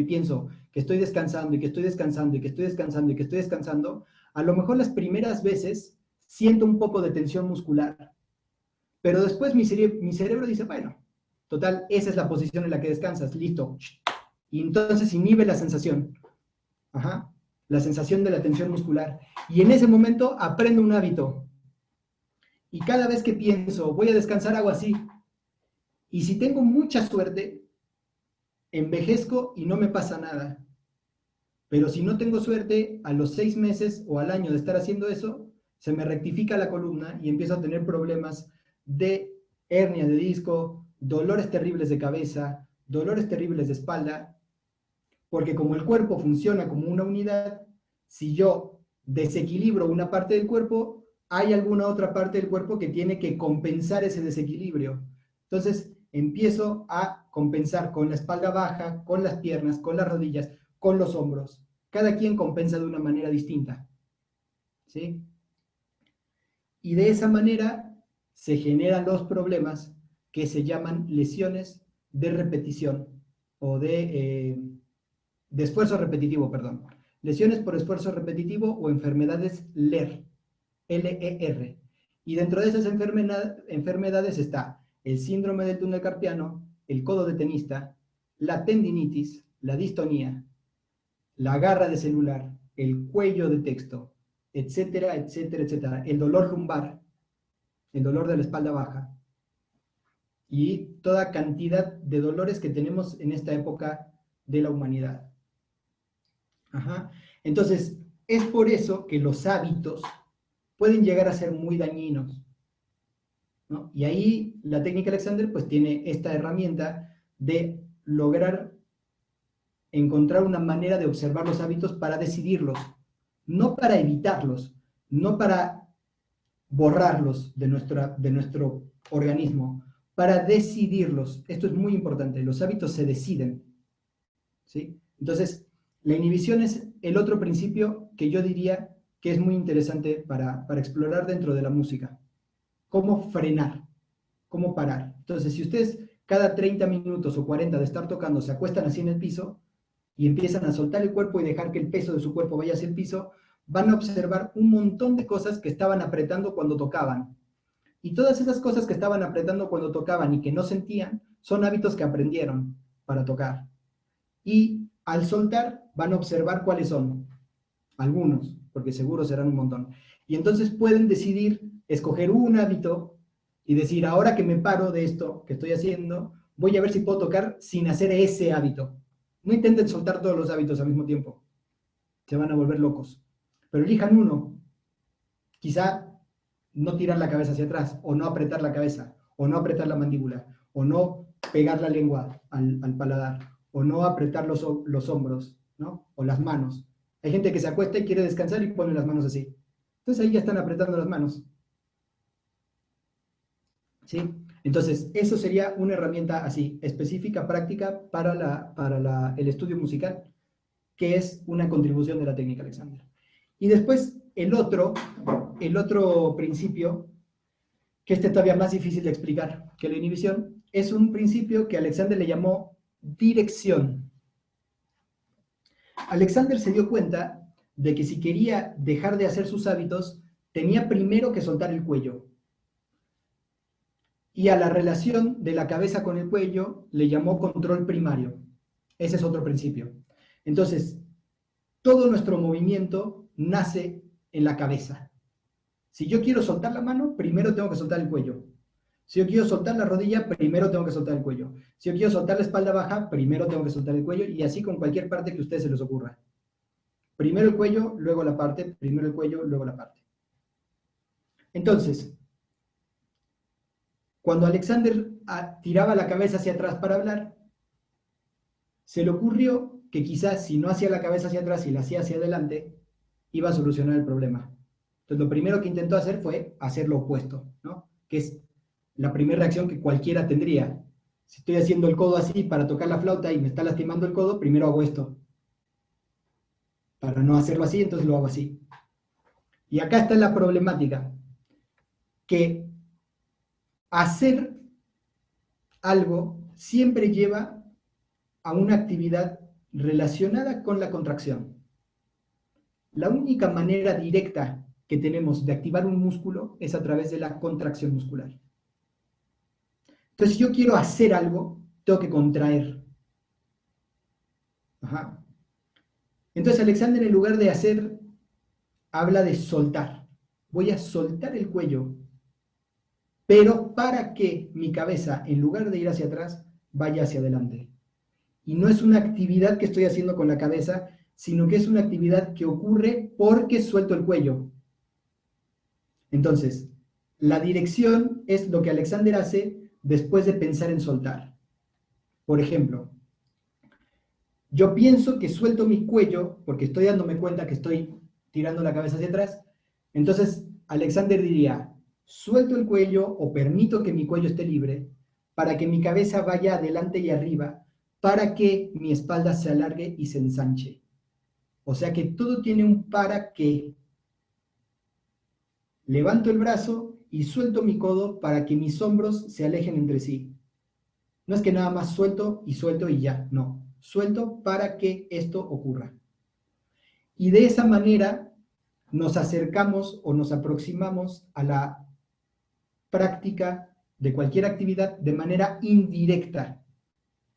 pienso que estoy descansando, y que estoy descansando, y que estoy descansando, y que estoy descansando, a lo mejor las primeras veces siento un poco de tensión muscular. Pero después mi cerebro dice, bueno, total, esa es la posición en la que descansas, listo. Y entonces inhibe la sensación. Ajá. La sensación de la tensión muscular. Y en ese momento aprendo un hábito. Y cada vez que pienso, voy a descansar, hago así. Y si tengo mucha suerte, envejezco y no me pasa nada. Pero si no tengo suerte, a los 6 meses o al año de estar haciendo eso, se me rectifica la columna y empiezo a tener problemas de hernia de disco, dolores terribles de cabeza, dolores terribles de espalda, porque como el cuerpo funciona como una unidad, si yo desequilibro una parte del cuerpo, hay alguna otra parte del cuerpo que tiene que compensar ese desequilibrio. Entonces, empiezo a compensar con la espalda baja, con las piernas, con las rodillas, con los hombros. Cada quien compensa de una manera distinta, ¿sí? Y de esa manera se generan los problemas que se llaman lesiones de repetición o de esfuerzo repetitivo, perdón. Lesiones por esfuerzo repetitivo o enfermedades LER, L-E-R. Y dentro de esas enfermedades está el síndrome del túnel carpiano, el codo de tenista, la tendinitis, la distonía, la garra de celular, el cuello de texto, etcétera, etcétera, etcétera. El dolor lumbar, el dolor de la espalda baja y toda cantidad de dolores que tenemos en esta época de la humanidad. Ajá. Entonces, es por eso que los hábitos pueden llegar a ser muy dañinos, ¿no? Y ahí la técnica Alexander pues tiene esta herramienta de lograr encontrar una manera de observar los hábitos para decidirlos, no para evitarlos, no para borrarlos de nuestro organismo, para decidirlos. Esto es muy importante, los hábitos se deciden, ¿sí? Entonces, la inhibición es el otro principio que yo diría que es muy interesante para explorar dentro de la música. Cómo frenar, cómo parar. Entonces, si ustedes cada 30 minutos o 40 de estar tocando se acuestan así en el piso y empiezan a soltar el cuerpo y dejar que el peso de su cuerpo vaya hacia el piso, van a observar un montón de cosas que estaban apretando cuando tocaban. Y todas esas cosas que estaban apretando cuando tocaban y que no sentían, son hábitos que aprendieron para tocar. Y al soltar, van a observar cuáles son. Algunos, porque seguro serán un montón. Y entonces pueden decidir escoger un hábito y decir, ahora que me paro de esto que estoy haciendo, voy a ver si puedo tocar sin hacer ese hábito. No intenten soltar todos los hábitos al mismo tiempo. Se van a volver locos. Pero elijan uno. Quizá no tirar la cabeza hacia atrás, o no apretar la cabeza, o no apretar la mandíbula, o no pegar la lengua al paladar, o no apretar los hombros, ¿no? O las manos. Hay gente que se acuesta y quiere descansar y pone las manos así. Entonces ahí ya están apretando las manos. ¿Sí? Entonces, eso sería una herramienta así, específica, práctica para el estudio musical, que es una contribución de la técnica Alexander. Y después, el otro principio, que este es todavía más difícil de explicar que la inhibición, es un principio que Alexander le llamó dirección. Alexander se dio cuenta de que si quería dejar de hacer sus hábitos, tenía primero que soltar el cuello. Y a la relación de la cabeza con el cuello le llamó control primario. Ese es otro principio. Entonces, todo nuestro movimiento nace en la cabeza. Si yo quiero soltar la mano, primero tengo que soltar el cuello. Si yo quiero soltar la rodilla, primero tengo que soltar el cuello. Si yo quiero soltar la espalda baja, primero tengo que soltar el cuello, y así con cualquier parte que a ustedes se les ocurra. Primero el cuello, luego la parte, primero el cuello, luego la parte. Entonces, cuando Alexander tiraba la cabeza hacia atrás para hablar, se le ocurrió que quizás si no hacía la cabeza hacia atrás y la hacía hacia adelante, iba a solucionar el problema. Entonces lo primero que intentó hacer fue hacer lo opuesto, ¿no? Que es la primera reacción que cualquiera tendría. Si estoy haciendo el codo así para tocar la flauta y me está lastimando el codo, primero hago esto. Para no hacerlo así, entonces lo hago así. Y acá está la problemática, que hacer algo siempre lleva a una actividad relacionada con la contracción. La única manera directa que tenemos de activar un músculo es a través de la contracción muscular. Entonces, si yo quiero hacer algo, tengo que contraer. Ajá. Entonces, Alexander, en lugar de hacer, habla de soltar. Voy a soltar el cuello, pero para que mi cabeza, en lugar de ir hacia atrás, vaya hacia adelante. Y no es una actividad que estoy haciendo con la cabeza, sino que es una actividad que ocurre porque suelto el cuello. Entonces, la dirección es lo que Alexander hace después de pensar en soltar. Por ejemplo, yo pienso que suelto mi cuello porque estoy dándome cuenta que estoy tirando la cabeza hacia atrás. Entonces, Alexander diría, suelto el cuello o permito que mi cuello esté libre para que mi cabeza vaya adelante y arriba, para que mi espalda se alargue y se ensanche. O sea que todo tiene un para qué. Levanto el brazo y suelto mi codo para que mis hombros se alejen entre sí. No es que nada más suelto y ya, no. Suelto para que esto ocurra. Y de esa manera nos acercamos o nos aproximamos a la práctica de cualquier actividad de manera indirecta,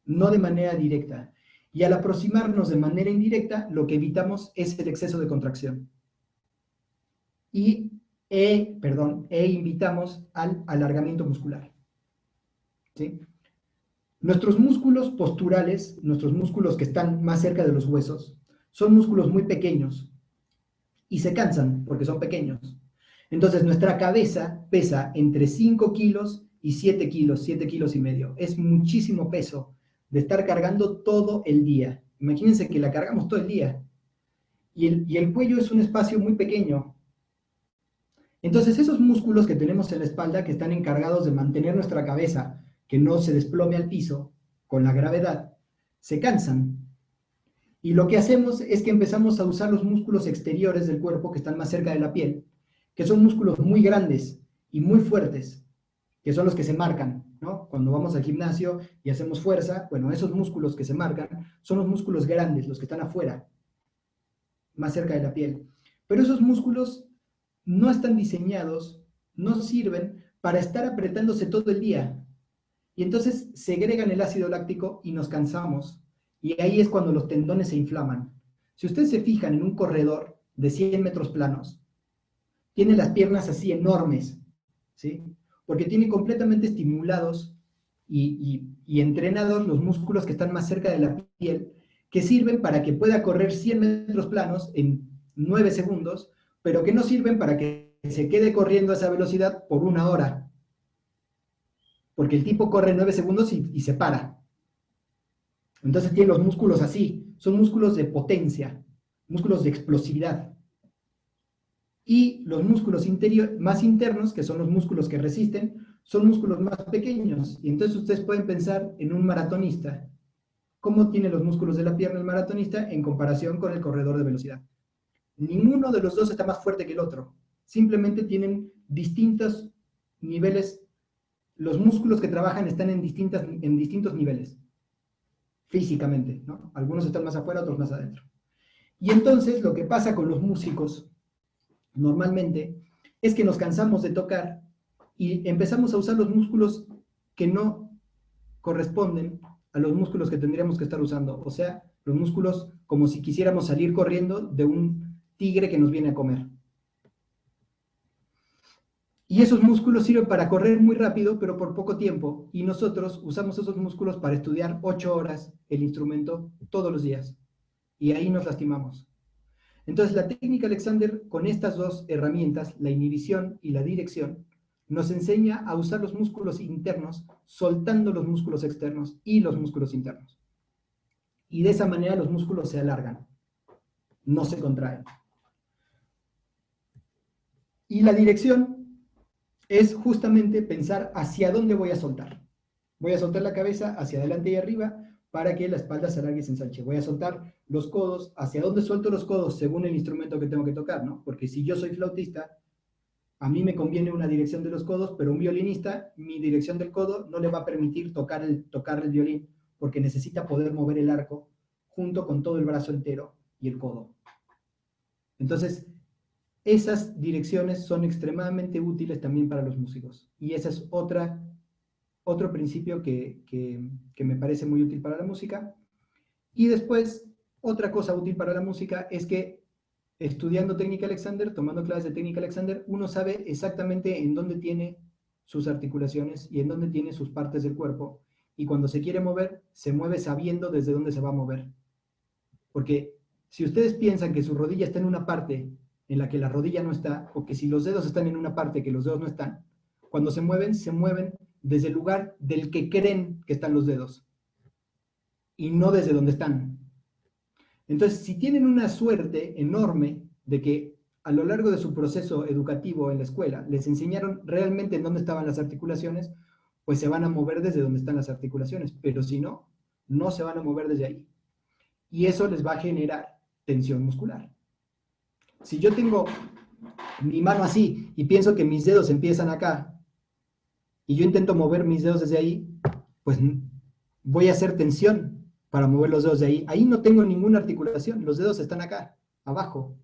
no de manera directa. Y al aproximarnos de manera indirecta, lo que evitamos es el exceso de contracción. E invitamos al alargamiento muscular. ¿Sí? Nuestros músculos posturales, nuestros músculos que están más cerca de los huesos, son músculos muy pequeños y se cansan porque son pequeños. Entonces nuestra cabeza pesa entre 5 kilos y 7 kilos, 7 kilos y medio. Es muchísimo peso de estar cargando todo el día. Imagínense que la cargamos todo el día. Y el cuello es un espacio muy pequeño. Entonces esos músculos que tenemos en la espalda, que están encargados de mantener nuestra cabeza, que no se desplome al piso con la gravedad, se cansan. Y lo que hacemos es que empezamos a usar los músculos exteriores del cuerpo, que están más cerca de la piel, que son músculos muy grandes y muy fuertes, que son los que se marcan, ¿no? Cuando vamos al gimnasio y hacemos fuerza, bueno, esos músculos que se marcan son los músculos grandes, los que están afuera, más cerca de la piel. Pero esos músculos no están diseñados, no sirven para estar apretándose todo el día. Y entonces segregan el ácido láctico y nos cansamos. Y ahí es cuando los tendones se inflaman. Si ustedes se fijan en un corredor de 100 metros planos, tiene las piernas así enormes, ¿sí? Porque tiene completamente estimulados y entrenados los músculos que están más cerca de la piel, que sirven para que pueda correr 100 metros planos en 9 segundos, pero que no sirven para que se quede corriendo a esa velocidad por 1 hora. Porque el tipo corre 9 segundos y se para. Entonces tiene los músculos así, son músculos de potencia, músculos de explosividad. Y los músculos más internos, que son los músculos que resisten, son músculos más pequeños. Y entonces ustedes pueden pensar en un maratonista. ¿Cómo tiene los músculos de la pierna el maratonista en comparación con el corredor de velocidad? Ninguno de los dos está más fuerte que el otro. Simplemente tienen distintos niveles. Los músculos que trabajan están en distintos niveles, físicamente, ¿no? Algunos están más afuera, otros más adentro. Y entonces lo que pasa con los músicos, normalmente, es que nos cansamos de tocar y empezamos a usar los músculos que no corresponden a los músculos que tendríamos que estar usando. O sea, los músculos como si quisiéramos salir corriendo de un tigre que nos viene a comer. Y esos músculos sirven para correr muy rápido, pero por poco tiempo. Y nosotros usamos esos músculos para estudiar 8 horas el instrumento todos los días. Y ahí nos lastimamos. Entonces la técnica Alexander, con estas dos herramientas, la inhibición y la dirección, nos enseña a usar los músculos internos, soltando los músculos externos y los músculos internos. Y de esa manera los músculos se alargan, no se contraen. Y la dirección es justamente pensar hacia dónde voy a soltar. Voy a soltar la cabeza hacia adelante y arriba para que la espalda se alargue y se ensanche. Voy a soltar los codos. ¿Hacia dónde suelto los codos? Según el instrumento que tengo que tocar, ¿no? Porque si yo soy flautista, a mí me conviene una dirección de los codos, pero un violinista, mi dirección del codo no le va a permitir tocar el violín, porque necesita poder mover el arco junto con todo el brazo entero y el codo. Entonces, esas direcciones son extremadamente útiles también para los músicos. Y ese es otro principio que me parece muy útil para la música. Y después, otra cosa útil para la música es que estudiando técnica Alexander, tomando clases de técnica Alexander, uno sabe exactamente en dónde tiene sus articulaciones y en dónde tiene sus partes del cuerpo. Y cuando se quiere mover, se mueve sabiendo desde dónde se va a mover. Porque si ustedes piensan que su rodilla está en una parte en la que la rodilla no está, o que si los dedos están en una parte que los dedos no están, cuando se mueven desde el lugar del que creen que están los dedos, y no desde donde están. Entonces, si tienen una suerte enorme de que a lo largo de su proceso educativo en la escuela les enseñaron realmente en dónde estaban las articulaciones, pues se van a mover desde donde están las articulaciones, pero si no, no se van a mover desde ahí. Y eso les va a generar tensión muscular. Si yo tengo mi mano así y pienso que mis dedos empiezan acá y yo intento mover mis dedos desde ahí, pues voy a hacer tensión para mover los dedos de ahí. Ahí no tengo ninguna articulación, los dedos están acá, abajo.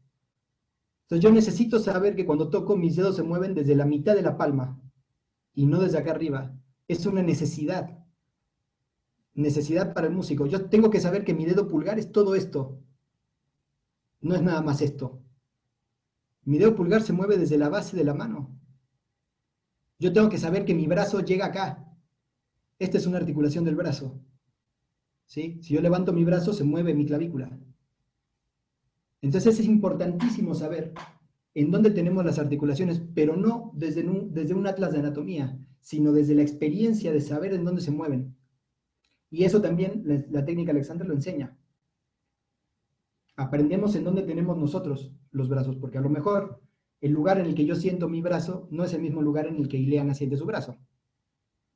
Entonces yo necesito saber que cuando toco mis dedos se mueven desde la mitad de la palma y no desde acá arriba. Es una necesidad. Necesidad para el músico. Yo tengo que saber que mi dedo pulgar es todo esto. No es nada más esto. Mi dedo pulgar se mueve desde la base de la mano. Yo tengo que saber que mi brazo llega acá. Esta es una articulación del brazo. ¿Sí? Si yo levanto mi brazo, se mueve mi clavícula. Entonces es importantísimo saber en dónde tenemos las articulaciones, pero no desde un atlas de anatomía, sino desde la experiencia de saber en dónde se mueven. Y eso también la técnica Alexander lo enseña. Aprendemos en dónde tenemos nosotros los brazos, porque a lo mejor el lugar en el que yo siento mi brazo no es el mismo lugar en el que Ileana siente su brazo.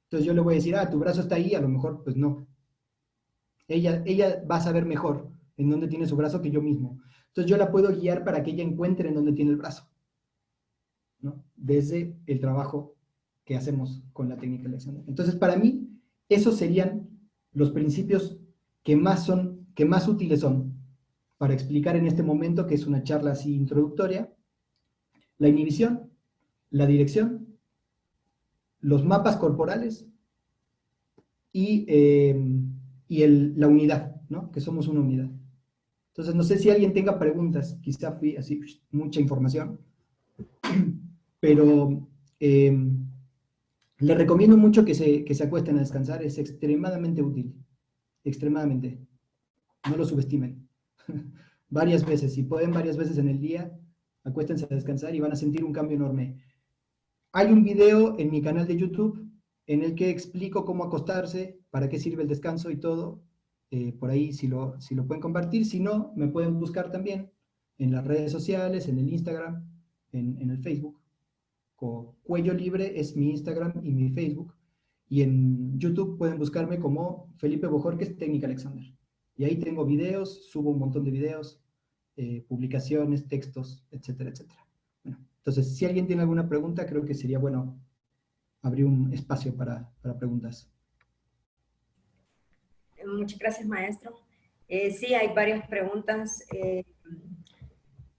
Entonces yo le voy a decir, tu brazo está ahí, a lo mejor, pues no. Ella va a saber mejor en dónde tiene su brazo que yo mismo. Entonces yo la puedo guiar para que ella encuentre en dónde tiene el brazo, ¿no? Desde el trabajo que hacemos con la técnica Alexander. Entonces para mí, esos serían los principios que más útiles son para explicar en este momento, que es una charla así introductoria: la inhibición, la dirección, los mapas corporales y la unidad, ¿no? Que somos una unidad. Entonces, no sé si alguien tenga preguntas, quizá fui así, mucha información, pero les recomiendo mucho que se acuesten a descansar, es extremadamente útil, extremadamente. No lo subestimen. Varias veces, si pueden varias veces en el día, acuéstense a descansar y van a sentir un cambio enorme. Hay un video en mi canal de YouTube en el que explico cómo acostarse, para qué sirve el descanso y todo. Por ahí si lo pueden compartir, si no, me pueden buscar también en las redes sociales, en el Instagram, en el Facebook. Cuello Libre es mi Instagram y mi Facebook. Y en YouTube pueden buscarme como Felipe Bojorquez, Técnica Alexander. Y ahí tengo videos, subo un montón de videos, publicaciones, textos, etcétera, etcétera. Bueno, entonces, si alguien tiene alguna pregunta, creo que sería bueno abrir un espacio para preguntas. Muchas gracias, maestro. Sí, hay varias preguntas.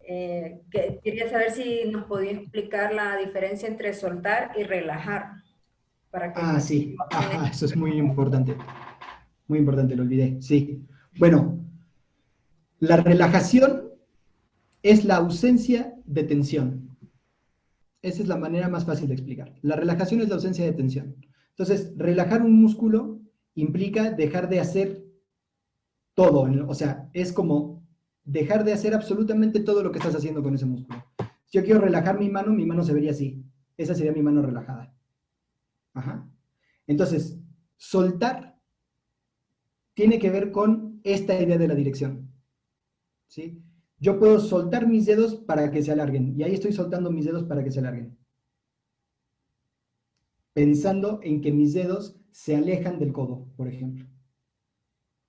Quería saber si nos podía explicar la diferencia entre soltar y relajar. Para que sí. Eso es muy importante. Muy importante, lo olvidé. Sí. Bueno, la relajación es la ausencia de tensión. Esa es la manera más fácil de explicar. La relajación es la ausencia de tensión. Entonces, relajar un músculo implica dejar de hacer todo. O sea, es como dejar de hacer absolutamente todo lo que estás haciendo con ese músculo. Si yo quiero relajar mi mano se vería así. Esa sería mi mano relajada. Ajá. Entonces, soltar tiene que ver con esta idea de la dirección. ¿Sí? Yo puedo soltar mis dedos para que se alarguen, y ahí estoy soltando mis dedos para que se alarguen, pensando en que mis dedos se alejan del codo, por ejemplo.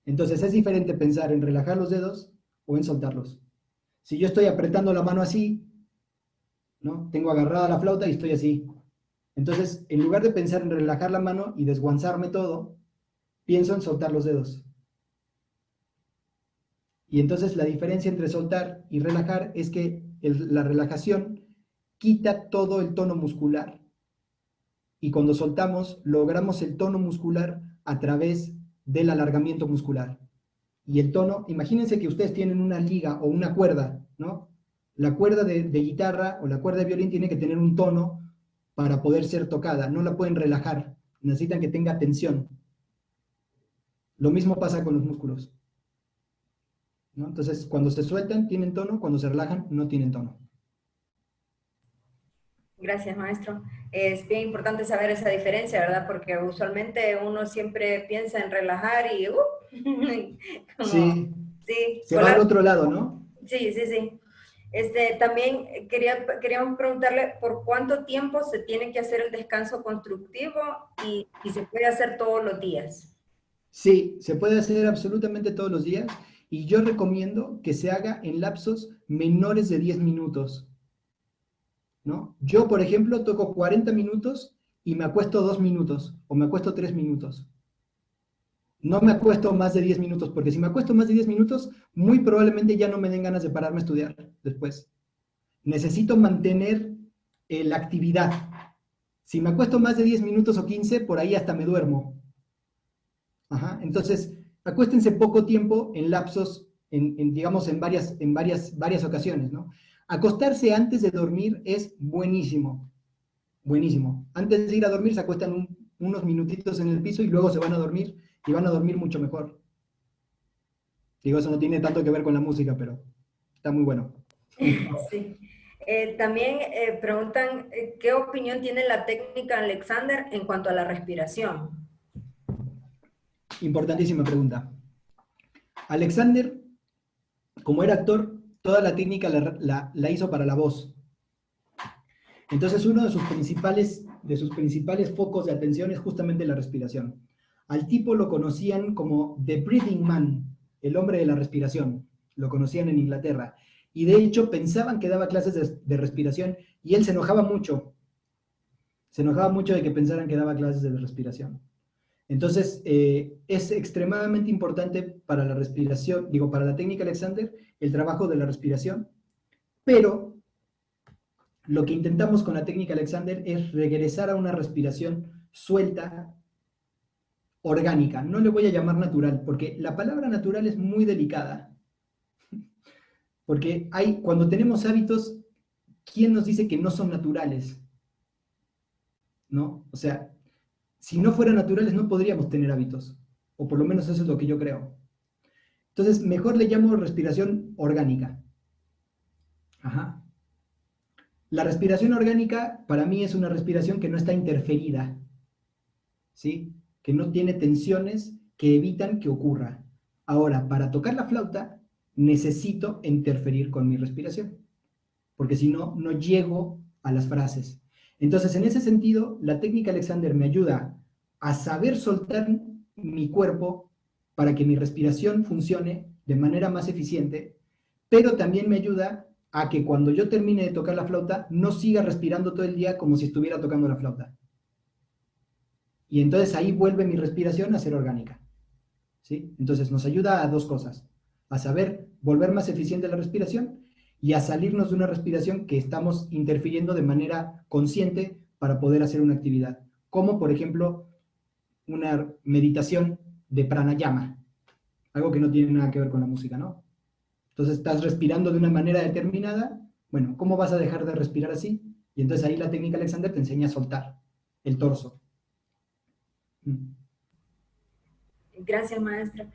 Entonces es diferente pensar en relajar los dedos o en soltarlos. Si yo estoy apretando la mano así, ¿no? Tengo agarrada la flauta y estoy así. Entonces, en lugar de pensar en relajar la mano y desguanzarme todo, pienso en soltar los dedos. Y entonces la diferencia entre soltar y relajar es que la relajación quita todo el tono muscular. Y cuando soltamos, logramos el tono muscular a través del alargamiento muscular. Y el tono, imagínense que ustedes tienen una liga o una cuerda, ¿no? La cuerda de guitarra o la cuerda de violín tiene que tener un tono para poder ser tocada. No la pueden relajar, necesitan que tenga tensión. Lo mismo pasa con los músculos, ¿no? Entonces, cuando se sueltan, tienen tono, cuando se relajan, no tienen tono. Gracias, maestro. Es bien importante saber esa diferencia, ¿verdad? Porque usualmente uno siempre piensa en relajar y... como, sí, sí, se va al otro lado, ¿no? Sí, sí, sí. También queríamos preguntarle por cuánto tiempo se tiene que hacer el descanso constructivo y se puede hacer todos los días. Sí, se puede hacer absolutamente todos los días y yo recomiendo que se haga en lapsos menores de 10 minutos, ¿no? Yo, por ejemplo, toco 40 minutos y me acuesto 2 minutos o me acuesto 3 minutos. No me acuesto más de 10 minutos, porque si me acuesto más de 10 minutos, muy probablemente ya no me den ganas de pararme a estudiar después. Necesito mantener la actividad. Si me acuesto más de 10 minutos o 15, por ahí hasta me duermo. Ajá. Entonces, acuéstense poco tiempo en lapsos, digamos, en varias ocasiones, ¿no? Acostarse antes de dormir es buenísimo, buenísimo. Antes de ir a dormir se acuestan unos minutitos en el piso y luego se van a dormir y van a dormir mucho mejor. Digo, eso no tiene tanto que ver con la música, pero está muy bueno. Sí. También preguntan, ¿qué opinión tiene la técnica Alexander en cuanto a la respiración? Importantísima pregunta. Alexander, como era actor, toda la técnica la hizo para la voz. Entonces, uno de sus principales focos de atención es justamente la respiración. Al tipo lo conocían como The Breathing Man, el hombre de la respiración. Lo conocían en Inglaterra. Y de hecho pensaban que daba clases de respiración y él se enojaba mucho. Se enojaba mucho de que pensaran que daba clases de respiración. Entonces, es extremadamente importante para la respiración, para la técnica Alexander, el trabajo de la respiración, pero lo que intentamos con la técnica Alexander es regresar a una respiración suelta, orgánica. No le voy a llamar natural, porque la palabra natural es muy delicada. Porque cuando tenemos hábitos, ¿quién nos dice que no son naturales? ¿No? O sea, si no fueran naturales no podríamos tener hábitos, o por lo menos eso es lo que yo creo. Entonces, mejor le llamo respiración orgánica. Ajá. La respiración orgánica para mí es una respiración que no está interferida, ¿sí? Que no tiene tensiones que evitan que ocurra. Ahora, para tocar la flauta, necesito interferir con mi respiración, porque si no, no llego a las frases. Entonces, en ese sentido, la técnica Alexander me ayuda a saber soltar mi cuerpo para que mi respiración funcione de manera más eficiente, pero también me ayuda a que cuando yo termine de tocar la flauta, no siga respirando todo el día como si estuviera tocando la flauta. Y entonces ahí vuelve mi respiración a ser orgánica, ¿sí? Entonces nos ayuda a dos cosas, a saber volver más eficiente la respiración y a salirnos de una respiración que estamos interfiriendo de manera consciente para poder hacer una actividad, como por ejemplo una meditación de pranayama, algo que no tiene nada que ver con la música, ¿no? Entonces estás respirando de una manera determinada, bueno, ¿cómo vas a dejar de respirar así? Y entonces ahí la técnica Alexander te enseña a soltar el torso. Gracias, maestra.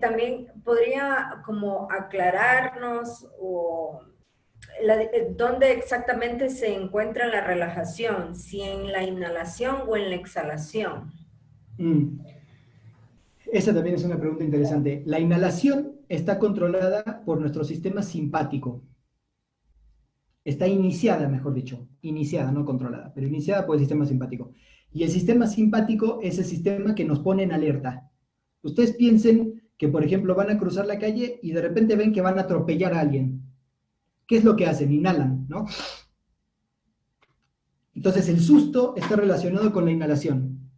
También podría como aclararnos dónde exactamente se encuentra la relajación, si en la inhalación o en la exhalación. Esa también es una pregunta interesante. La inhalación está controlada por nuestro sistema simpático. Está iniciada, mejor dicho. Iniciada, no controlada, pero iniciada por el sistema simpático. Y el sistema simpático es el sistema que nos pone en alerta. Ustedes piensen que, por ejemplo, van a cruzar la calle y de repente ven que van a atropellar a alguien. ¿Qué es lo que hacen? Inhalan, ¿no? Entonces, el susto está relacionado con la inhalación.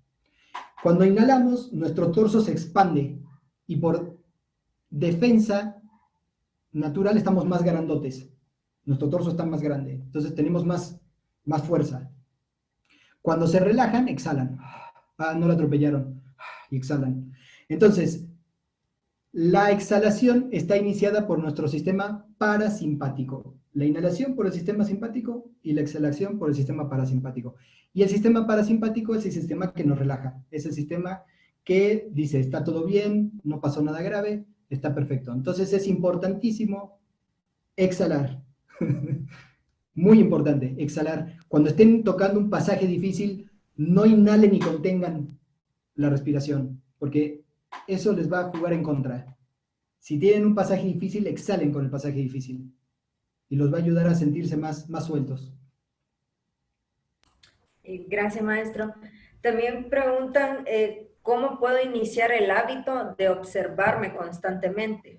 Cuando inhalamos, nuestro torso se expande y por defensa natural estamos más grandotes. Nuestro torso está más grande, entonces tenemos más fuerza. Cuando se relajan, exhalan. Ah, no lo atropellaron. Y exhalan. Entonces, la exhalación está iniciada por nuestro sistema parasimpático. La inhalación por el sistema simpático y la exhalación por el sistema parasimpático. Y el sistema parasimpático es el sistema que nos relaja. Es el sistema que dice, está todo bien, no pasó nada grave, está perfecto. Entonces es importantísimo exhalar. Muy importante, exhalar. Cuando estén tocando un pasaje difícil, no inhalen ni contengan la respiración, porque eso les va a jugar en contra. Si tienen un pasaje difícil, exhalen con el pasaje difícil. y los va a ayudar a sentirse más sueltos. Gracias, maestro. También preguntan, ¿cómo puedo iniciar el hábito de observarme constantemente?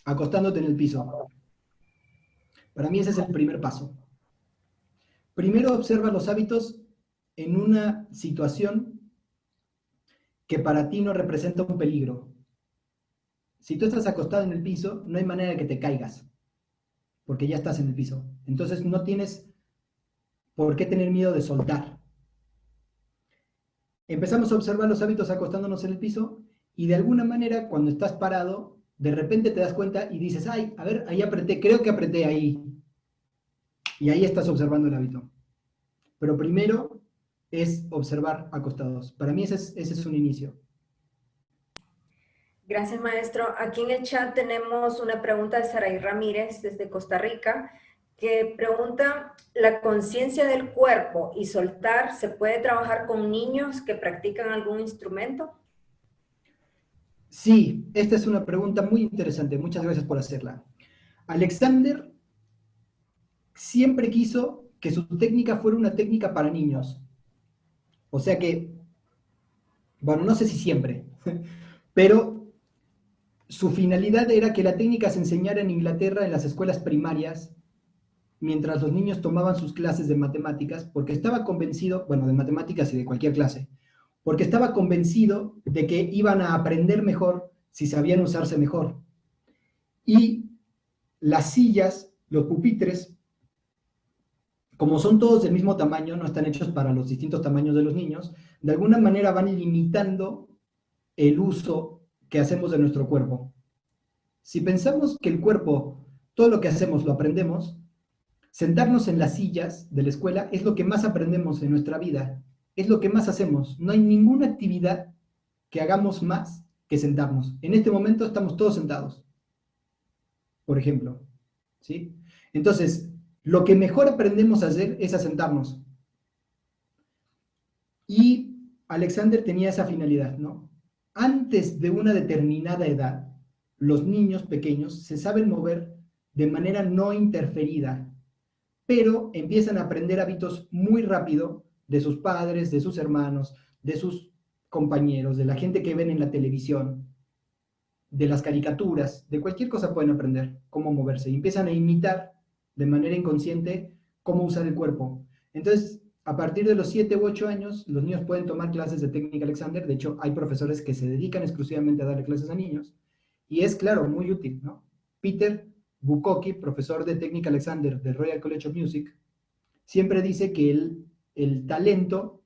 Acostándote en el piso. Para mí ese es el primer paso. Primero observa los hábitos en una situación que para ti no representa un peligro. Si tú estás acostado en el piso, no hay manera de que te caigas, porque ya estás en el piso. Entonces no tienes por qué tener miedo de soltar. Empezamos a observar los hábitos acostándonos en el piso y de alguna manera cuando estás parado, de repente te das cuenta y dices, ay, a ver, ahí apreté, creo que apreté ahí. Y ahí estás observando el hábito. Pero primero es observar acostados. Para mí ese es un inicio. Gracias, maestro. Aquí en el chat tenemos una pregunta de Saray Ramírez desde Costa Rica, que pregunta, ¿la conciencia del cuerpo y soltar se puede trabajar con niños que practican algún instrumento? Sí, esta es una pregunta muy interesante. Muchas gracias por hacerla. Alexander siempre quiso que su técnica fuera una técnica para niños. O sea que, bueno, no sé si siempre, pero su finalidad era que la técnica se enseñara en Inglaterra en las escuelas primarias, mientras los niños tomaban sus clases de matemáticas, porque estaba convencido, bueno, de matemáticas y de cualquier clase, porque estaba convencido de que iban a aprender mejor si sabían usarse mejor. Y las sillas, los pupitres, como son todos del mismo tamaño, no están hechos para los distintos tamaños de los niños, de alguna manera van limitando el uso que hacemos de nuestro cuerpo. Si pensamos que el cuerpo, todo lo que hacemos lo aprendemos, sentarnos en las sillas de la escuela es lo que más aprendemos en nuestra vida, es lo que más hacemos. No hay ninguna actividad que hagamos más que sentarnos. En este momento estamos todos sentados, por ejemplo, ¿sí? Entonces, lo que mejor aprendemos a hacer es a sentarnos. Y Alexander tenía esa finalidad, ¿no? Antes de una determinada edad, los niños pequeños se saben mover de manera no interferida, pero empiezan a aprender hábitos muy rápido de sus padres, de sus hermanos, de sus compañeros, de la gente que ven en la televisión, de las caricaturas, de cualquier cosa pueden aprender cómo moverse y empiezan a imitar de manera inconsciente cómo usar el cuerpo. Entonces, a partir de los 7 u 8 años, los niños pueden tomar clases de técnica Alexander. De hecho, hay profesores que se dedican exclusivamente a darle clases a niños. Y es, claro, muy útil, ¿no? Peter Bukoki, profesor de técnica Alexander del Royal College of Music, siempre dice que el talento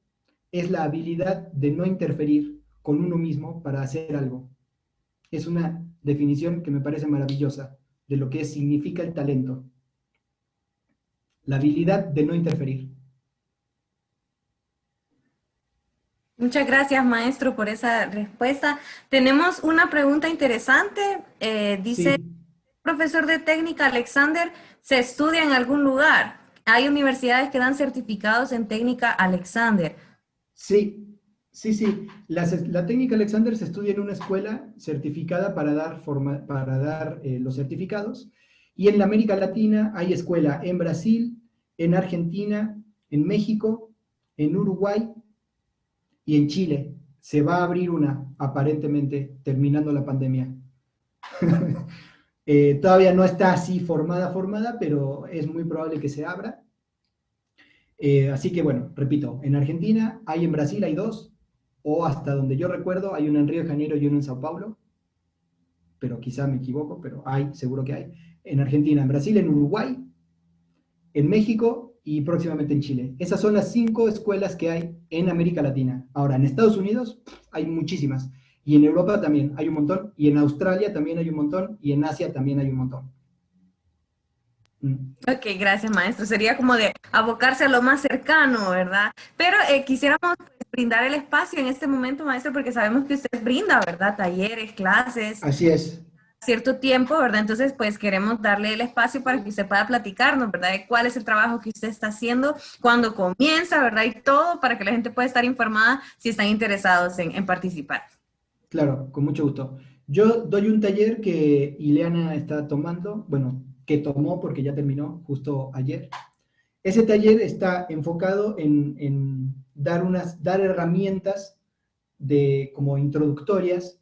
es la habilidad de no interferir con uno mismo para hacer algo. Es una definición que me parece maravillosa de lo que significa el talento. La habilidad de no interferir. Muchas gracias, maestro, por esa respuesta. Tenemos una pregunta interesante. Dice, Sí, profesor de técnica Alexander, ¿se estudia en algún lugar? Hay universidades que dan certificados en técnica Alexander. sí, sí, sí. La técnica Alexander se estudia en una escuela certificada para dar los certificados. Y en la América Latina hay escuela en Brasil, en Argentina, en México, en Uruguay y en Chile. Se va a abrir una, aparentemente, terminando la pandemia. Todavía no está así formada, pero es muy probable que se abra. Así que bueno, repito, en Argentina hay, en Brasil hay 2, o hasta donde yo recuerdo, hay una en Río de Janeiro y una en Sao Paulo, pero quizá me equivoco, pero hay, seguro que hay. En Argentina, en Brasil, en Uruguay, en México y próximamente en Chile. Esas son las 5 escuelas que hay en América Latina. Ahora, en Estados Unidos hay muchísimas, y en Europa también hay un montón, y en Australia también hay un montón, y en Asia también hay un montón. Ok, gracias, maestro. Sería como de abocarse a lo más cercano, ¿verdad? Pero quisiéramos pues, brindar el espacio en este momento, maestro, porque sabemos que usted brinda, ¿verdad? Talleres, clases, Así es. cierto tiempo, ¿verdad? Entonces, pues queremos darle el espacio para que usted pueda platicarnos, ¿verdad? De cuál es el trabajo que usted está haciendo, cuándo comienza, ¿verdad? Y todo para que la gente pueda estar informada si están interesados en participar. Claro, con mucho gusto. Yo doy un taller que Ileana está tomando, bueno, que tomó porque ya terminó justo ayer. Ese taller está enfocado en dar herramientas como introductorias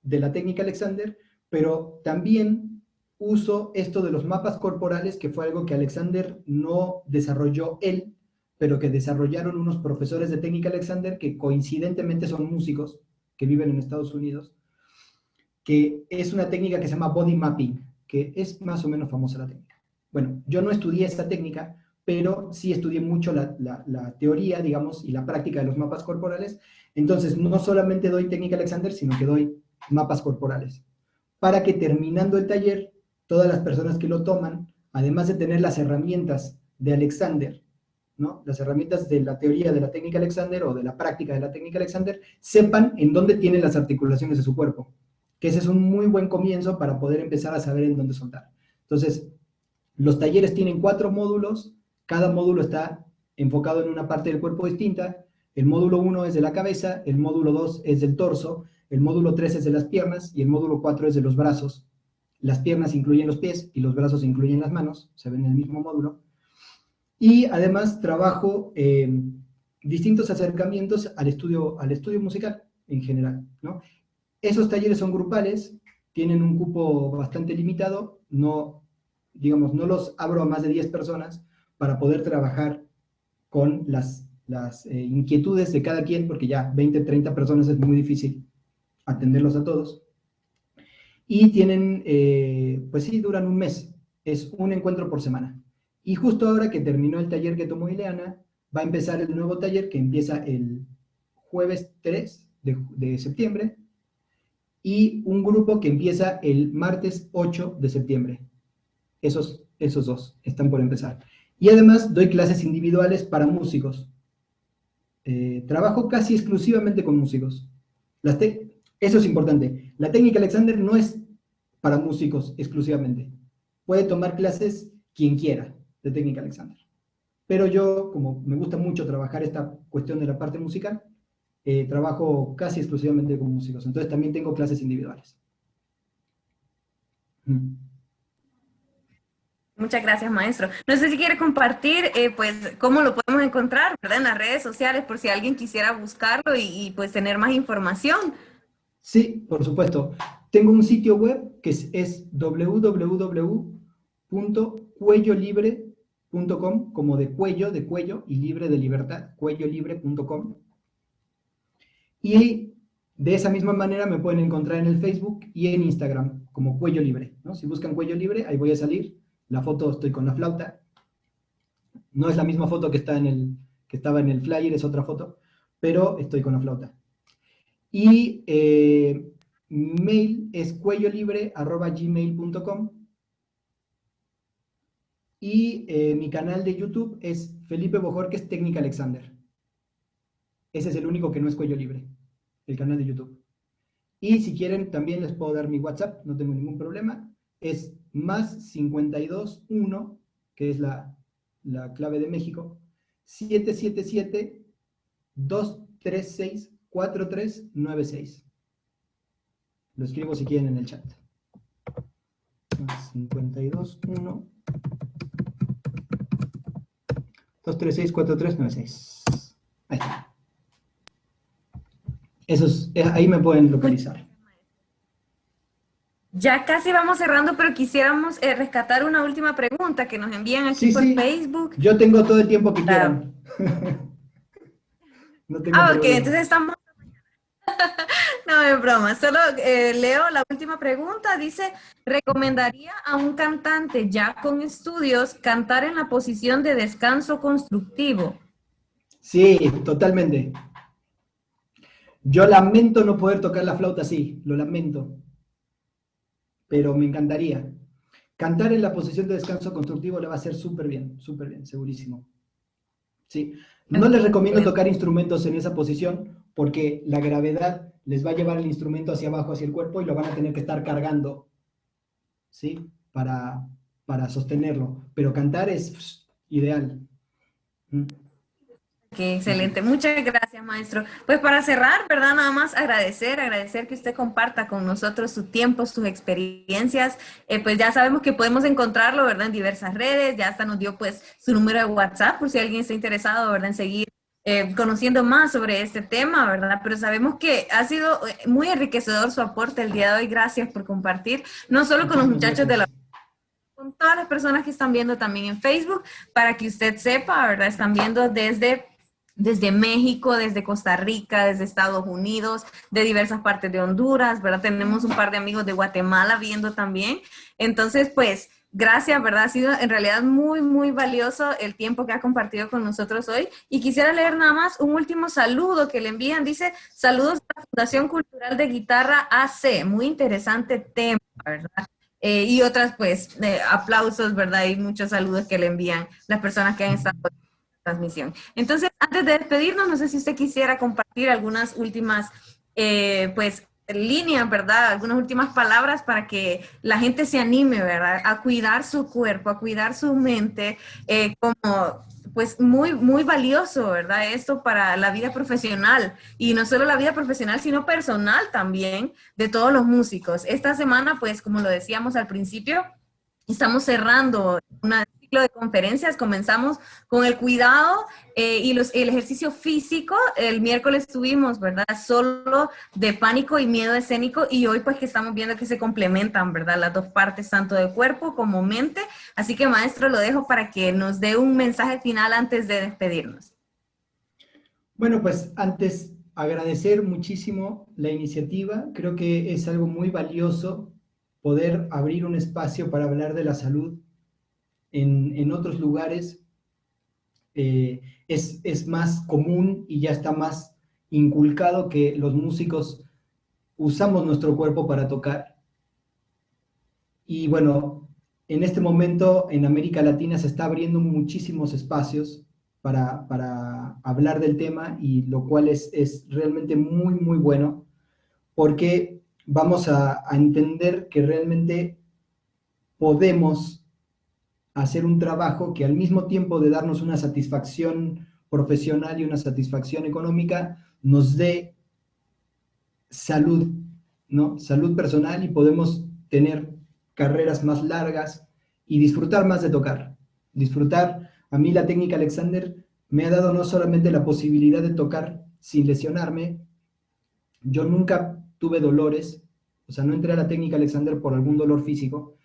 de la técnica Alexander, pero también uso esto de los mapas corporales, que fue algo que Alexander no desarrolló él, pero que desarrollaron unos profesores de técnica Alexander que coincidentemente son músicos que viven en Estados Unidos, que es una técnica que se llama body mapping, que es más o menos famosa la técnica. Bueno, yo no estudié esta técnica, pero sí estudié mucho la teoría, digamos, y la práctica de los mapas corporales. Entonces, no solamente doy técnica Alexander, sino que doy mapas corporales. Para que terminando el taller, todas las personas que lo toman, además de tener las herramientas de Alexander, ¿no? Las herramientas de la teoría de la técnica Alexander o de la práctica de la técnica Alexander, sepan en dónde tienen las articulaciones de su cuerpo. Que ese es un muy buen comienzo para poder empezar a saber en dónde soltar. Entonces, los talleres tienen 4 módulos, cada módulo está enfocado en una parte del cuerpo distinta. El módulo 1 es de la cabeza, el módulo 2 es del torso, el módulo 3 es de las piernas y el módulo 4 es de los brazos. Las piernas incluyen los pies y los brazos incluyen las manos, se ven en el mismo módulo. Y además trabajo distintos acercamientos al estudio musical en general, ¿no? Esos talleres son grupales, tienen un cupo bastante limitado, no, digamos, no los abro a más de 10 personas para poder trabajar con las inquietudes de cada quien, porque ya 20, 30 personas es muy difícil atenderlos a todos. Y tienen, pues sí, duran un mes, es un encuentro por semana. Y justo ahora que terminó el taller que tomó Ileana, va a empezar el nuevo taller que empieza el jueves 3 de septiembre, y un grupo que empieza el martes 8 de septiembre. Esos dos están por empezar. Y además doy clases individuales para músicos. Trabajo casi exclusivamente con músicos. Eso es importante. La técnica Alexander no es para músicos exclusivamente. Puede tomar clases quien quiera de técnica Alexander. Pero yo, como me gusta mucho trabajar esta cuestión de la parte musical, trabajo casi exclusivamente con músicos. Entonces también tengo clases individuales. Muchas gracias, maestro. No sé si quiere compartir, pues, cómo lo podemos encontrar, ¿verdad? En las redes sociales, por si alguien quisiera buscarlo pues, tener más información. Sí, por supuesto. Tengo un sitio web que es www.cuellolibre.com, como de cuello, y libre de libertad, cuellolibre.com. Y de esa misma manera me pueden encontrar en el Facebook y en Instagram, como Cuello Libre, ¿no? Si buscan Cuello Libre, ahí voy a salir. La foto, estoy con la flauta. No es la misma foto que estaba en el flyer, es otra foto, pero estoy con la flauta. Y mail es cuellolibre@gmail.com. Y mi canal de YouTube es Felipe Bojorquez Técnica Alexander. Ese es el único que no es Cuello Libre, el canal de YouTube. Y si quieren, también les puedo dar mi WhatsApp, no tengo ningún problema. Es más 521, que es la clave de México, 777-236-4396. Lo escribo si quieren en el chat. Más 521 236-4396. Ahí está. Ahí me pueden localizar. Ya casi vamos cerrando, pero quisiéramos rescatar una última pregunta que nos envían aquí por Facebook. Yo tengo todo el tiempo que quieran. No tengo problema. Ok, entonces estamos... No, es broma. Solo leo la última pregunta. Dice, ¿recomendaría a un cantante ya con estudios cantar en la posición de descanso constructivo? Sí, totalmente. Yo lamento no poder tocar la flauta así, lo lamento. Pero me encantaría. Cantar en la posición de descanso constructivo le va a hacer súper bien, segurísimo. Sí. No les recomiendo tocar instrumentos en esa posición porque la gravedad les va a llevar el instrumento hacia abajo, hacia el cuerpo, y lo van a tener que estar cargando, ¿sí? Para sostenerlo. Pero cantar es ideal. Qué excelente. Muchas gracias, maestro. Pues para cerrar, ¿verdad? Nada más agradecer que usted comparta con nosotros su tiempo, sus experiencias. Pues ya sabemos que podemos encontrarlo, ¿verdad? En diversas redes. Ya hasta nos dio pues su número de WhatsApp por si alguien está interesado, ¿verdad? En seguir conociendo más sobre este tema, ¿verdad? Pero sabemos que ha sido muy enriquecedor su aporte el día de hoy. Gracias por compartir, no solo con los muchachos de la con todas las personas que están viendo también en Facebook, para que usted sepa, ¿verdad? Están viendo desde México, desde Costa Rica, desde Estados Unidos, de diversas partes de Honduras, ¿verdad? Tenemos un par de amigos de Guatemala viendo también. Entonces, pues, gracias, ¿verdad? Ha sido en realidad muy, muy valioso el tiempo que ha compartido con nosotros hoy. Y quisiera leer nada más un último saludo que le envían. Dice, saludos a la Fundación Cultural de Guitarra AC. Muy interesante tema, ¿verdad? Y otras, pues, aplausos, ¿verdad? Y muchos saludos que le envían las personas que han estado en la transmisión. Entonces, antes de despedirnos, no sé si usted quisiera compartir algunas últimas, pues, líneas, ¿verdad? Algunas últimas palabras para que la gente se anime, ¿verdad? A cuidar su cuerpo, a cuidar su mente, como pues muy, muy valioso, ¿verdad? Esto para la vida profesional y no solo la vida profesional, sino personal también de todos los músicos. Esta semana, pues, como lo decíamos al principio, estamos cerrando un ciclo de conferencias. Comenzamos con el cuidado y el ejercicio físico. El miércoles tuvimos, ¿verdad? Solo de pánico y miedo escénico. Y hoy pues que estamos viendo que se complementan, ¿verdad? Las dos partes, tanto de cuerpo como mente. Así que maestro, lo dejo para que nos dé un mensaje final antes de despedirnos. Bueno, pues antes agradecer muchísimo la iniciativa. Creo que es algo muy valioso poder abrir un espacio para hablar de la salud en otros lugares. Es más común y ya está más inculcado que los músicos usamos nuestro cuerpo para tocar. Y bueno, en este momento en América Latina se está abriendo muchísimos espacios para hablar del tema, y lo cual es realmente muy, muy bueno, porque vamos a entender que realmente podemos hacer un trabajo que al mismo tiempo de darnos una satisfacción profesional y una satisfacción económica, nos dé salud, ¿no? Salud personal, y podemos tener carreras más largas y disfrutar más de tocar. Disfrutar, a mí la técnica Alexander me ha dado no solamente la posibilidad de tocar sin lesionarme. Yo nunca tuve dolores, o sea, no entré a la técnica Alexander por algún dolor físico,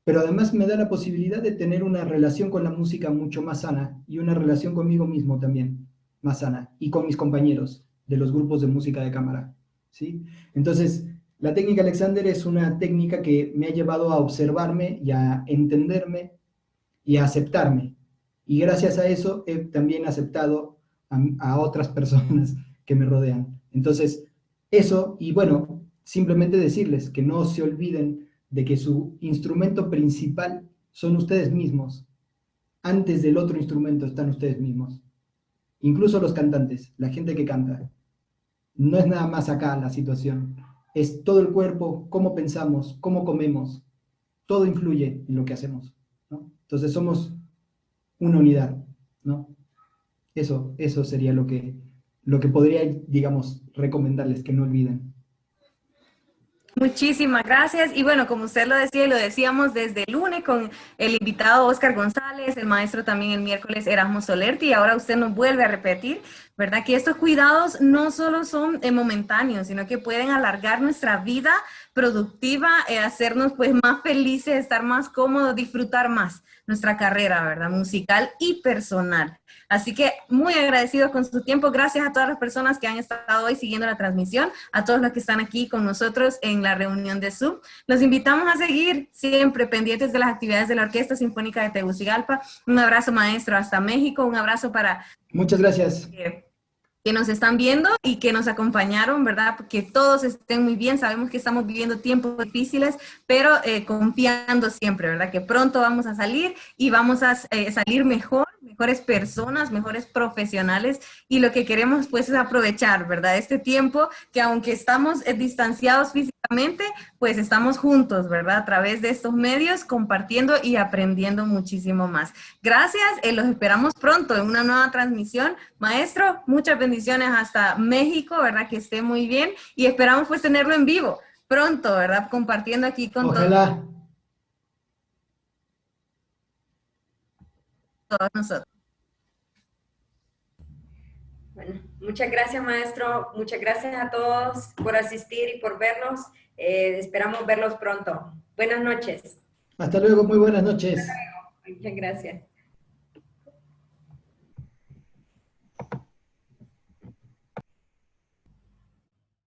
pero además me da la posibilidad de tener una relación con la música mucho más sana, y una relación conmigo mismo también más sana, y con mis compañeros de los grupos de música de cámara, ¿sí? Entonces, la técnica Alexander es una técnica que me ha llevado a observarme y a entenderme y a aceptarme, y gracias a eso he también aceptado a otras personas que me rodean. Entonces, eso, y bueno, simplemente decirles que no se olviden de que su instrumento principal son ustedes mismos. Antes del otro instrumento están ustedes mismos. Incluso los cantantes, la gente que canta. No es nada más acá la situación. Es todo el cuerpo, cómo pensamos, cómo comemos. Todo influye en lo que hacemos, ¿no? Entonces somos una unidad, ¿no? Eso sería lo que podría, digamos, recomendarles, que no olviden. Muchísimas gracias. Y bueno, como usted lo decía y lo decíamos desde el lunes con el invitado Oscar González, el maestro también el miércoles Erasmo Solerti, y ahora usted nos vuelve a repetir, ¿verdad? Que estos cuidados no solo son momentáneos, sino que pueden alargar nuestra vida productiva, hacernos pues más felices, estar más cómodos, disfrutar más nuestra carrera, ¿verdad? Musical y personal. Así que muy agradecidos con su tiempo. Gracias a todas las personas que han estado hoy siguiendo la transmisión, a todos los que están aquí con nosotros en la reunión de Zoom. Los invitamos a seguir siempre pendientes de las actividades de la Orquesta Sinfónica de Tegucigalpa. Un abrazo, maestro, hasta México. Un abrazo para... Muchas gracias. Que nos están viendo y que nos acompañaron, ¿verdad? Que todos estén muy bien. Sabemos que estamos viviendo tiempos difíciles, pero confiando siempre, ¿verdad? Que pronto vamos a salir y vamos a salir mejor, mejores personas, mejores profesionales, y lo que queremos pues es aprovechar, ¿verdad? Este tiempo que aunque estamos distanciados físicamente, pues estamos juntos, ¿verdad? A través de estos medios, compartiendo y aprendiendo muchísimo más. Gracias, los esperamos pronto en una nueva transmisión. Maestro, muchas bendiciones hasta México, ¿verdad? Que esté muy bien y esperamos pues tenerlo en vivo pronto, ¿verdad? Compartiendo aquí con Ojalá. todos nosotros. Bueno, muchas gracias, maestro. Muchas gracias a todos por asistir y por vernos. Esperamos verlos pronto. Buenas noches. Hasta luego, muy buenas noches. Muchas gracias.